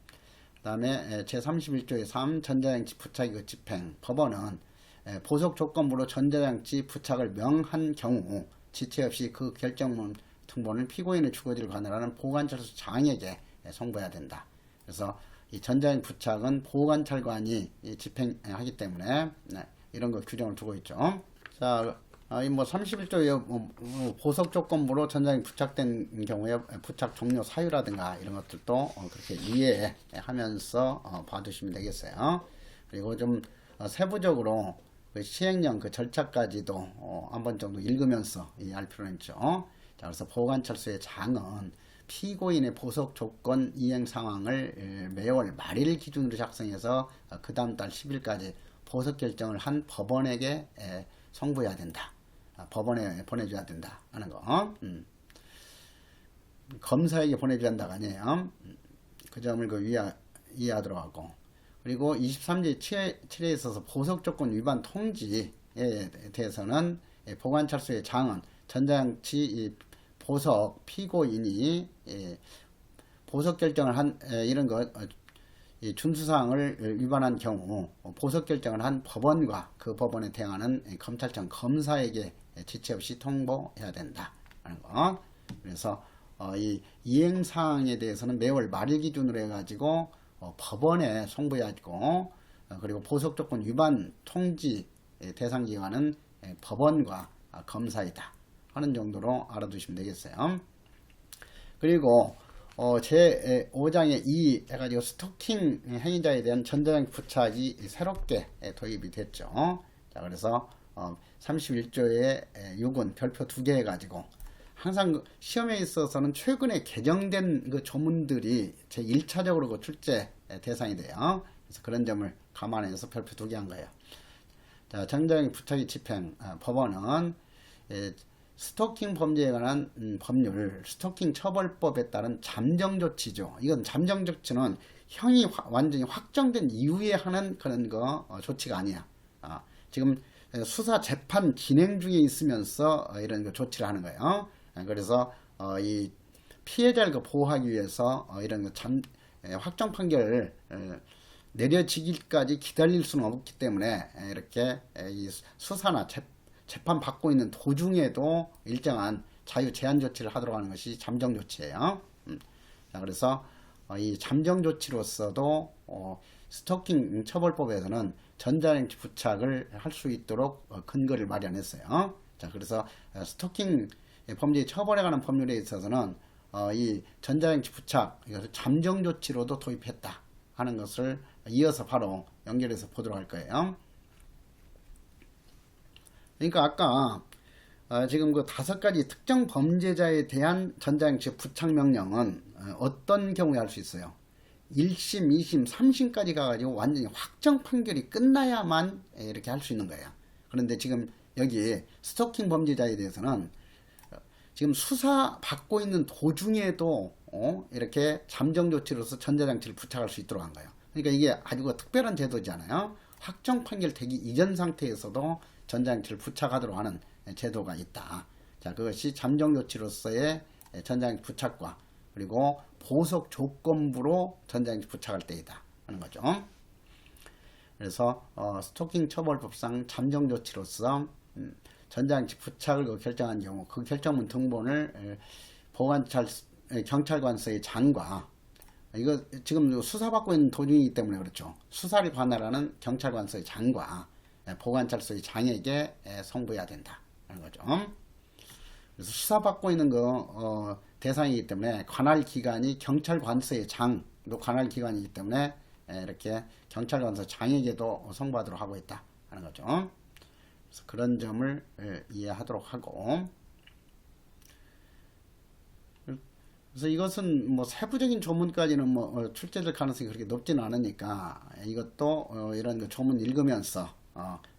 그 다음에 제31조의 3 전자장치 부착의 그 집행 법원은 보석 조건부로 전자장치 부착을 명한 경우 지체 없이 그 결정문 등본을 피고인의 주거지를 관할하는 보관찰소 장에게 송부해야 된다. 그래서 이 전자장치 부착은 보관찰관이 집행하기 때문에 이런 거 규정을 두고 있죠. 자, 이 뭐 31조의 보석 조건부로 전자장치 부착된 경우에 부착 종료 사유라든가 이런 것들도 그렇게 이해하면서 봐두시면 되겠어요. 그리고 좀 세부적으로 그 시행령 그 절차까지도 한번 정도 읽으면서 알 필요는 있죠. 자, 그래서 보관찰소의 장은 피고인의 보석 조건 이행 상황을 매월 말일 기준으로 작성해서 그 다음 달 10일까지 보석 결정을 한 법원에게 송부해야 된다. 법원에 보내줘야 된다 하는 거. 검사에게 보내줘야 한다가 아니에요. 그 점을 이해하도록 하고, 그리고 23조 7회에 있어서 보석 조건 위반 통지에 대해서는 보관찰소의 장은 전자장치 보석 피고인이 보석 결정을 한 이런 것 준수사항을 위반한 경우 보석 결정을 한 법원과 그 법원에 대항하는 검찰청 검사에게 지체 없이 통보해야 된다 하는 거. 그래서 이 이행사항에 대해서는 매월 말일 기준으로 해가지고 법원에 송부해야지고, 그리고 보석 조건 위반 통지 대상 기관은 법원과 검사이다 하는 정도로 알아두시면 되겠어요. 그리고 제 5장에 2 해가지고 스토킹 행위자에 대한 전자장치 부착이 새롭게 도입이 됐죠. 자, 그래서 31조의 6은 별표 2개 해가지고 항상 시험에 있어서는 최근에 개정된 그 조문들이 제 1차적으로 그 출제 대상이 돼요. 그래서 그런 점을 감안해서 별표 2개 한 거예요. 자, 전자장치 부착의 집행 법원은 스토킹 범죄에 관한 법률, 스토킹 처벌법에 따른 잠정 조치죠. 이건 잠정 조치는 형이 완전히 확정된 이후에 하는 그런 거 조치가 아니야. 지금 수사 재판 진행 중에 있으면서 이런 거 조치를 하는 거예요. 그래서 이 피해자를 보호하기 위해서 이런 거 확정 판결을 내려지기까지 기다릴 수는 없기 때문에 이렇게 이 수사나 재판 받고 있는 도중에도 일정한 자유 제한 조치를 하도록 하는 것이 잠정 조치예요. 자, 그래서 이 잠정 조치로서도 스토킹 처벌법에서는 전자장치 부착을 할 수 있도록 근거를 마련했어요. 자, 그래서 스토킹 범죄 처벌에 관한 법률에 있어서는 이 전자장치 부착, 이것을 잠정 조치로도 도입했다 하는 것을 이어서 바로 연결해서 보도록 할 거예요. 그러니까 아까 지금 그 5가지 특정 범죄자에 대한 전자장치 부착 명령은 어떤 경우에 할 수 있어요? 1심, 2심, 3심까지 가가지고 완전히 확정 판결이 끝나야만 이렇게 할 수 있는 거예요. 그런데 지금 여기 스토킹 범죄자에 대해서는 지금 수사 받고 있는 도중에도 이렇게 잠정 조치로서 전자장치를 부착할 수 있도록 한 거예요. 그러니까 이게 아주 특별한 제도잖아요. 확정 판결 되기 이전 상태에서도 전자장치를 부착하도록 하는 제도가 있다. 자, 그것이 잠정 조치로서의 전자장치 부착과 그리고 보석 조건부로 전자장치 부착할 때이다 하는 거죠. 그래서 스토킹 처벌법상 잠정 조치로서 전자장치 부착을 결정한 경우 그 결정문 등본을 경찰관서의 장과 이거 지금 수사받고 있는 도중이기 때문에 그렇죠. 수사를 관할하는 경찰관서의 장과 보관찰소의 장에게 송부해야 된다 하는 거죠. 그래서 수사받고 있는 거 대상이기 때문에 관할기관이 경찰관서의 장도 관할기관이기 때문에 이렇게 경찰관서 장에게도 송부하도록 하고 있다 하는 거죠. 그래서 그런 점을 이해하도록 하고, 그래서 이것은 뭐 세부적인 조문까지는 뭐 출제될 가능성이 그렇게 높지는 않으니까 이것도 이런 그 조문 읽으면서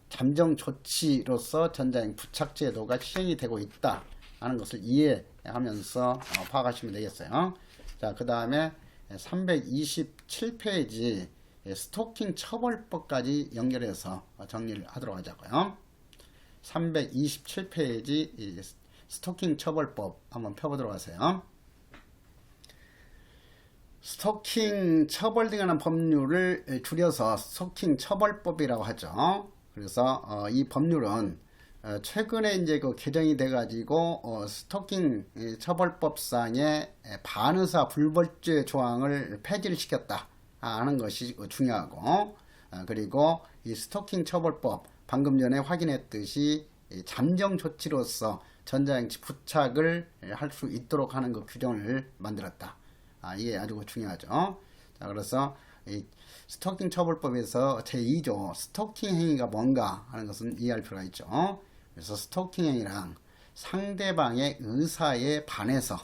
잠정 조치로서 전자장치 부착 제도가 시행이 되고 있다 하는 것을 이해하면서 파악하시면 되겠어요. 자, 그 다음에 327페이지 스토킹 처벌법까지 연결해서 정리를 하도록 하자고요. 327페이지 스토킹 처벌법 한번 펴보도록 하세요. 스토킹 처벌 등에 관한 법률을 줄여서 스토킹 처벌법이라고 하죠. 그래서 이 법률은 최근에 이제 그 개정이 돼가지고 스토킹 처벌법상의 반의사 불벌죄 조항을 폐지를 시켰다 하는 것이 중요하고, 그리고 이 스토킹 처벌법 방금 전에 확인했듯이 잠정 조치로서 전자장치 부착을 할 수 있도록 하는 그 규정을 만들었다. 이게 아주 중요하죠. 자, 그래서 이 스토킹 처벌법에서 제2조 스토킹 행위가 뭔가 하는 것은 이해할 필요가 있죠. 그래서 스토킹 행위랑 상대방의 의사에 반해서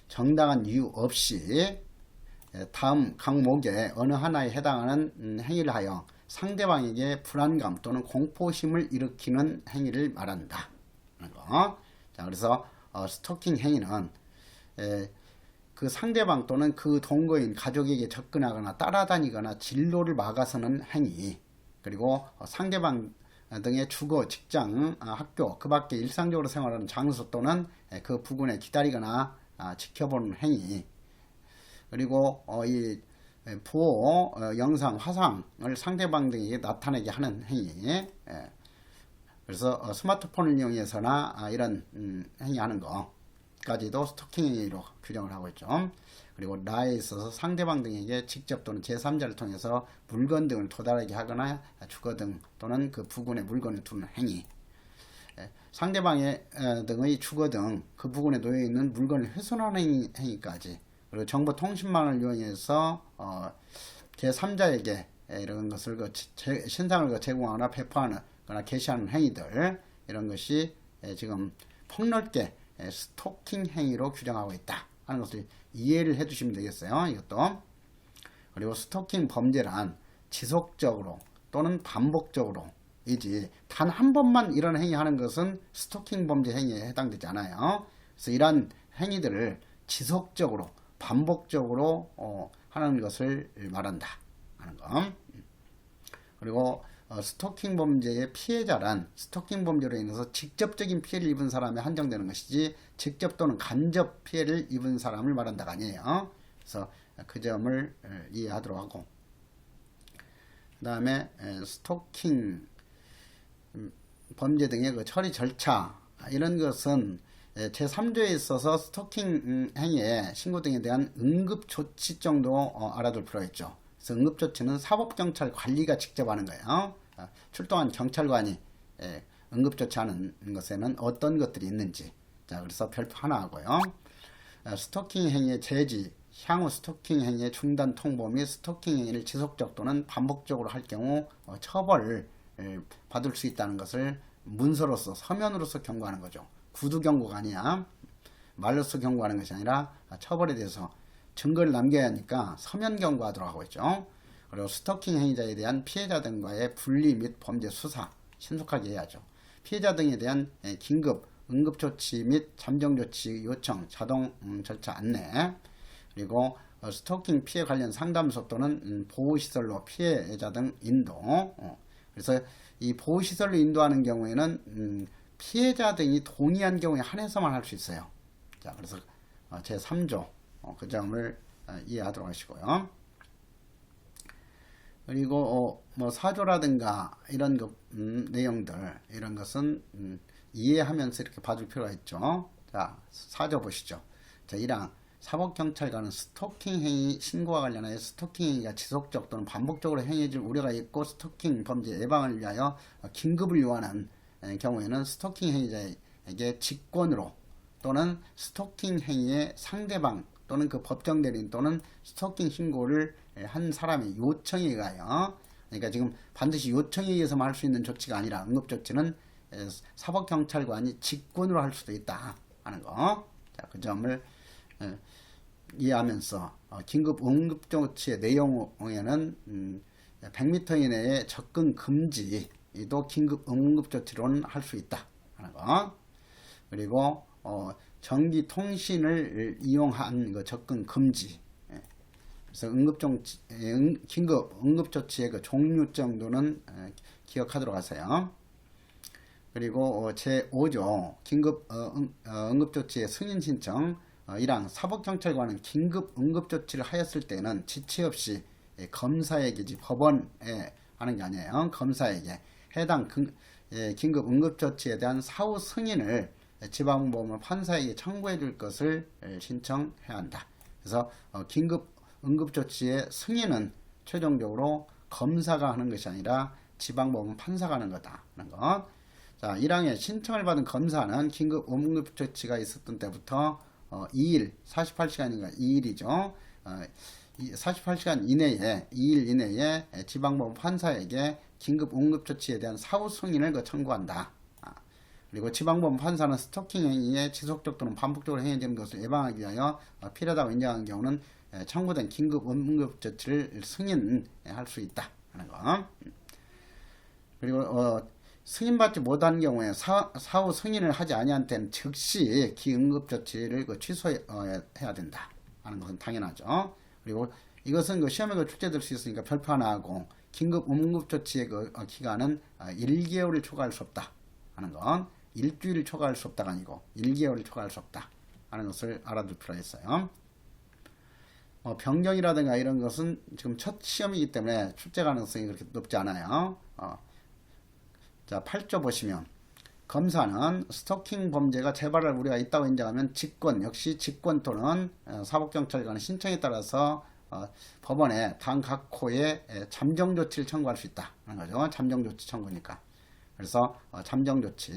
정당한 이유 없이 다음 항목에 어느 하나에 해당하는 행위를 하여 상대방에게 불안감 또는 공포심을 일으키는 행위를 말한다. 자, 그래서 스토킹 행위는 그 상대방 또는 그 동거인 가족에게 접근하거나 따라다니거나 진로를 막아서는 행위, 그리고 상대방 등의 주거, 직장, 학교, 그 밖에 일상적으로 생활하는 장소 또는 그 부근에 기다리거나 지켜보는 행위, 그리고 이 부호, 영상, 화상을 상대방 등에게 나타내게 하는 행위. 그래서 스마트폰을 이용해서나 이런 행위하는 것까지도 스토킹 행위로 규정을 하고 있죠. 그리고 나에 있어서 상대방 등에게 직접 또는 제3자를 통해서 물건 등을 도달하게 하거나 주거 등 또는 그 부근에 물건을 두는 행위. 상대방의 등의 주거 등 그 부근에 놓여 있는 물건을 훼손하는 행위까지, 그리고 정보통신망을 이용해서 제3자에게 이런 것을 신상을 제공하거나 배포하거나 게시하는 행위들, 이런 것이 지금 폭넓게 스토킹 행위로 규정하고 있다 하는 것을 이해를 해 주시면 되겠어요. 이것도. 그리고 스토킹 범죄란 지속적으로 또는 반복적으로 이지 단 한 번만 이런 행위하는 것은 스토킹 범죄 행위에 해당되지 않아요. 그래서 이러한 행위들을 지속적으로 반복적으로 하는 것을 말한다 하는 거. 그리고 스토킹 범죄의 피해자란 스토킹 범죄로 인해서 직접적인 피해를 입은 사람에 한정되는 것이지 직접 또는 간접 피해를 입은 사람을 말한다가 아니에요. 그래서 그 점을 이해하도록 하고, 그 다음에 스토킹 범죄 등의 그 처리 절차, 이런 것은 제3조에 있어서 스토킹 행위에 신고 등에 대한 응급조치 정도 알아둘 필요가 있죠. 그래서 응급조치는 사법경찰 관리가 직접 하는 거예요. 출동한 경찰관이 응급조치하는 것에는 어떤 것들이 있는지. 자, 그래서 별표 하나 하고요. 스토킹 행위의 제지, 향후 스토킹 행위의 중단 통보 및 스토킹 행위를 지속적 또는 반복적으로 할 경우 처벌을 받을 수 있다는 것을 문서로서 서면으로서 경고하는 거죠. 구두 경고가 아니야. 말로써 경고하는 것이 아니라 처벌에 대해서 증거를 남겨야 하니까 서면 경고하도록 하고 있죠. 그리고 스토킹 행위자에 대한 피해자 등과의 분리 및 범죄 수사 신속하게 해야죠. 피해자 등에 대한 긴급 응급조치 및 잠정조치 요청 자동 절차 안내, 그리고 스토킹 피해 관련 상담소 또는 보호시설로 피해자 등 인도. 그래서 이 보호시설로 인도하는 경우에는 피해자 등이 동의한 경우에 한해서만 할 수 있어요. 자, 그래서 제3조 그 점을 이해하도록 하시고요. 그리고 뭐 4조라든가 이런 내용들 이런 것은 이해하면서 이렇게 봐줄 필요가 있죠. 자, 4조 보시죠. 자, 1항 사법경찰관은 스토킹 행위 신고와 관련하여 스토킹 행위가 지속적 또는 반복적으로 행해질 우려가 있고 스토킹 범죄 예방을 위하여 긴급을 요하는 경우에는 스토킹 행위자에게 직권으로 또는 스토킹 행위의 상대방 또는 그 법정 대리인 또는 스토킹 신고를 한 사람의 요청에 의하여, 그러니까 지금 반드시 요청에 의해서만 할 수 있는 조치가 아니라 응급조치는 사법경찰관이 직권으로 할 수도 있다 하는 거. 자, 그 점을 이해하면서 긴급 응급조치의 내용에는 100m 이내에 접근 금지도 긴급 응급조치로는 할 수 있다 하는 거. 그리고 전기 통신을 이용한 그 접근 금지. 그래서 긴급 응급조치의 그 종류 정도는 기억하도록 하세요. 그리고 제5조 긴급 응급조치의 승인 신청. 1항 사법경찰관은 긴급 응급조치를 하였을 때는 지체 없이 검사에게지 법원에 하는 게 아니에요. 검사에게 해당 긴급 응급조치에 대한 사후 승인을 지방법원 판사에게 청구해 줄 것을 신청해야 한다. 그래서 긴급 응급조치의 승인은 최종적으로 검사가 하는 것이 아니라 지방법원 판사가 하는 거다 하는 것. 자, 1항에 신청을 받은 검사는 긴급 응급조치가 있었던 때부터 2일, 48시간인가 2일이죠. 48시간 이내에 2일 이내에 지방법원 판사에게 긴급 응급조치에 대한 사후 승인을 청구한다. 그리고 지방법원 판사는 스토킹 행위에 지속적 또는 반복적으로 행해지는 것을 예방하기 위하여 필요하다고 인정한 경우는 청구된 긴급 응급조치를 승인할 수 있다 하는 거. 그리고 승인받지 못한 경우에 사후 승인을 하지 아니한 때는 즉시 기응급조치를 취소해야 된다 하는 것은 당연하죠. 그리고 이것은 시험에 출제될 수 있으니까 별표 하나 하고, 긴급 응급조치의 기간은 1개월을 초과할 수 없다 하는 건 일주일을 초과할 수 없다가 아니고 1개월을 초과할 수 없다 하는 것을 알아둘 필요가 있어요. 변경이라든가 이런 것은 지금 첫 시험이기 때문에 출제 가능성이 그렇게 높지 않아요. 자, 8조 보시면 검사는 스토킹 범죄가 재발할 우려가 있다고 인정하면 직권, 역시 직권 또는 사법경찰관의 신청에 따라서 법원에 당 각 호에 잠정조치를 청구할 수 있다 하는 거죠. 잠정조치 청구니까. 그래서 잠정조치.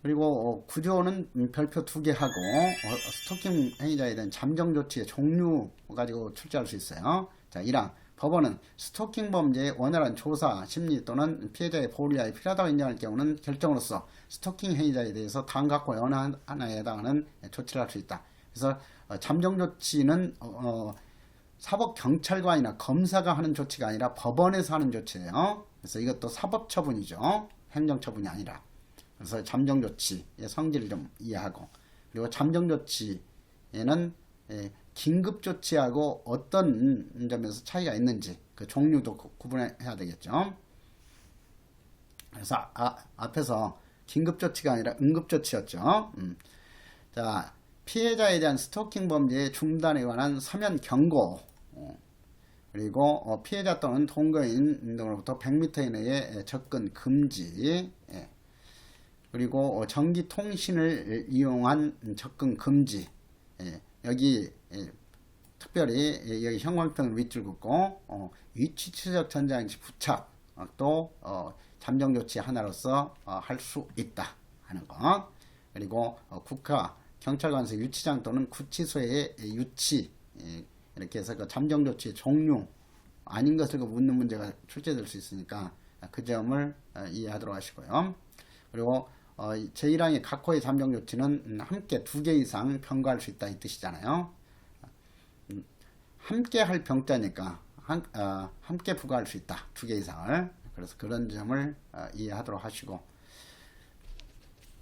그리고 구조는 별표 2개 하고 스토킹 행위자에 대한 잠정조치의 종류 가지고 출제할 수 있어요. 자, 1항 법원은 스토킹 범죄의 원활한 조사, 심리 또는 피해자의 보호를 위하여 필요하다고 인정할 경우는 결정으로서 스토킹 행위자에 대해서 다음 각호 어느 하나에 해당하는 조치를 할 수 있다. 그래서 잠정조치는 사법경찰관이나 검사가 하는 조치가 아니라 법원에서 하는 조치예요. 그래서 이것도 사법처분이죠. 행정처분이 아니라. 그래서 잠정조치의 성질을 좀 이해하고, 그리고 잠정조치에는 긴급조치하고 어떤 점에서 차이가 있는지 그 종류도 구분해야 되겠죠. 그래서 앞에서 긴급조치가 아니라 응급조치였죠. 자, 피해자에 대한 스토킹 범죄의 중단에 관한 서면 경고, 그리고 피해자 또는 동거인 등으로부터 100m 이내에 접근 금지, 그리고 전기통신을 이용한 접근 금지. 여기 특별히 여기 형광등을 밑줄 긋고 위치 추적 전자장치 부착 또 잠정 조치 하나로서 할 수 있다 하는 거. 그리고 국가 경찰관서 유치장 또는 구치소의 유치 이렇게 해서 그 잠정 조치의 종류 아닌 것을 묻는 문제가 출제될 수 있으니까 그 점을 이해하도록 하시고요. 그리고 제1항의 각호의 잠정 조치는 함께 2개 이상 병가할 수 있다 이 뜻이잖아요. 함께 할 병자니까 함께 부과할 수 있다 2개 이상을. 그래서 그런 점을 이해하도록 하시고,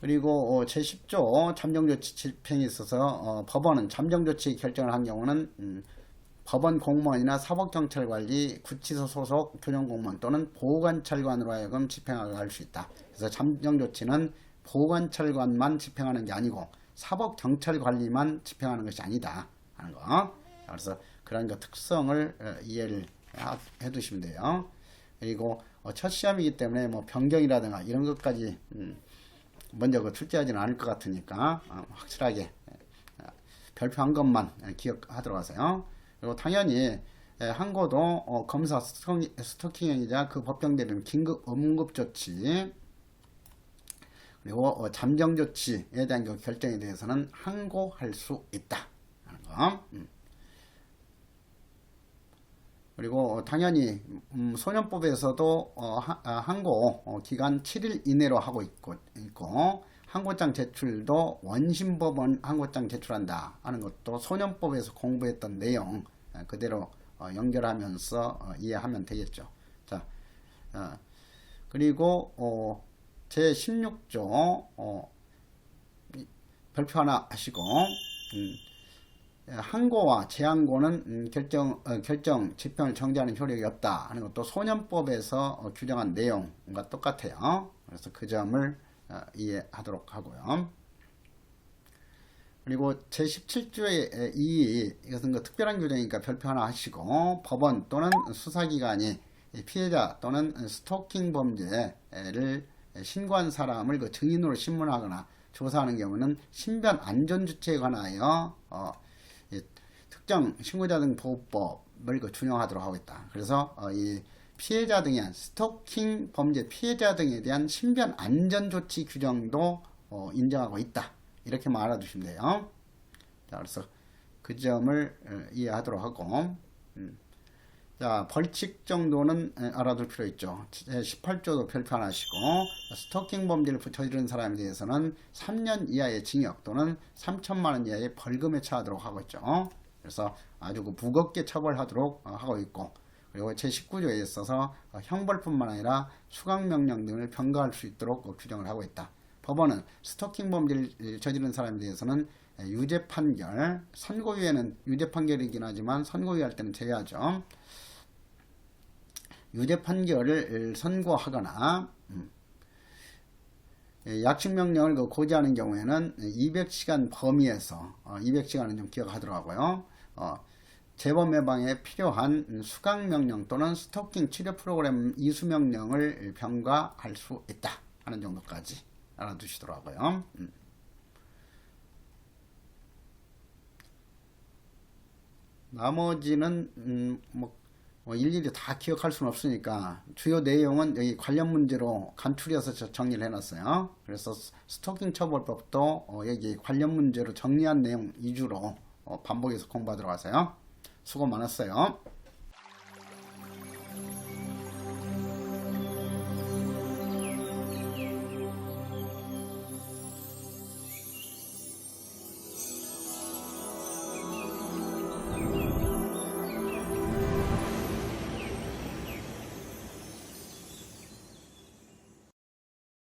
그리고 제10조 잠정조치 집행에 있어서 법원은 잠정조치 결정을 한 경우는 법원 공무원이나 사법경찰관리, 구치소 소속 교정공무원 또는 보호관찰관으로 하여금 집행하게 할 수 있다. 그래서 잠정조치는 보호관찰관만 집행하는 게 아니고 사법경찰관리만 집행하는 것이 아니다 하는 거. 그래서 그런 거 특성을 이해를 해 두시면 돼요. 그리고 첫 시험이기 때문에 뭐 변경이라든가 이런 것까지 먼저 출제하지는 않을 것 같으니까 확실하게 별표한 것만 기억하도록 하세요. 그리고 당연히 항고도 검사 스토킹행위자 그 법정 대리인 긴급 응급조치 그리고 잠정조치에 대한 그 결정에 대해서는 항고할 수 있다 하는 거. 그리고 당연히 소년법에서도 항고 기간 7일 이내로 하고 있고 항고장 제출도 원심법원 항고장 제출한다 하는 것도 소년법에서 공부했던 내용 그대로 연결하면서 이해하면 되겠죠. 자, 그리고 제16조 별표 하나 하시고 항고와 재항고는 결정 집행을 정지하는 효력이 없다 하는 것도 소년법에서 규정한 내용과 똑같아요. 그래서 그 점을 이해하도록 하고요. 그리고 제17조의 2 이것은 그 특별한 규정이니까 별표 하나 하시고, 법원 또는 수사기관이 피해자 또는 스토킹 범죄를 신고한 사람을 그 증인으로 신문하거나 조사하는 경우는 신변 안전주체에 관하여 특정 신고자 등 보호법을 준용하도록 하고 있다. 그래서 이 피해자 등에 대한 스토킹 범죄 피해자 등에 대한 신변 안전 조치 규정도 인정하고 있다. 이렇게만 알아두시면 돼요. 자, 그래서 그 점을 이해하도록 하고, 자, 벌칙 정도는 알아둘 필요 있죠. 18조도 별표 하나 하시고, 스토킹 범죄를 저지른 사람에 대해서는 3년 이하의 징역 또는 3천만 원 이하의 벌금에 처하도록 하고 있죠. 그래서 아주 무겁게 처벌하도록 하고 있고, 그리고 제19조에 있어서 형벌뿐만 아니라 수강명령 등을 병가할 수 있도록 규정을 하고 있다. 법원은 스토킹 범죄를 저지른 사람에 대해서는 유죄 판결, 선고유예는 유죄 판결이긴 하지만 선고유예할 때는 제외하죠. 유죄 판결을 선고하거나 약식명령을 고지하는 경우에는 200시간 범위에서 200시간은 좀 기억하도록 하고요. 재범 예방에 필요한 수강명령 또는 스토킹 치료 프로그램 이수명령을 병가할 수 있다 하는 정도까지 알아두시도록 하고요. 나머지는 일일이 다 기억할 수는 없으니까 주요 내용은 여기 관련 문제로 간추려서 정리를 해놨어요. 그래서 스토킹 처벌법도 여기 관련 문제로 정리한 내용 위주로 반복해서 공부하도록 하세요. 수고 많았어요.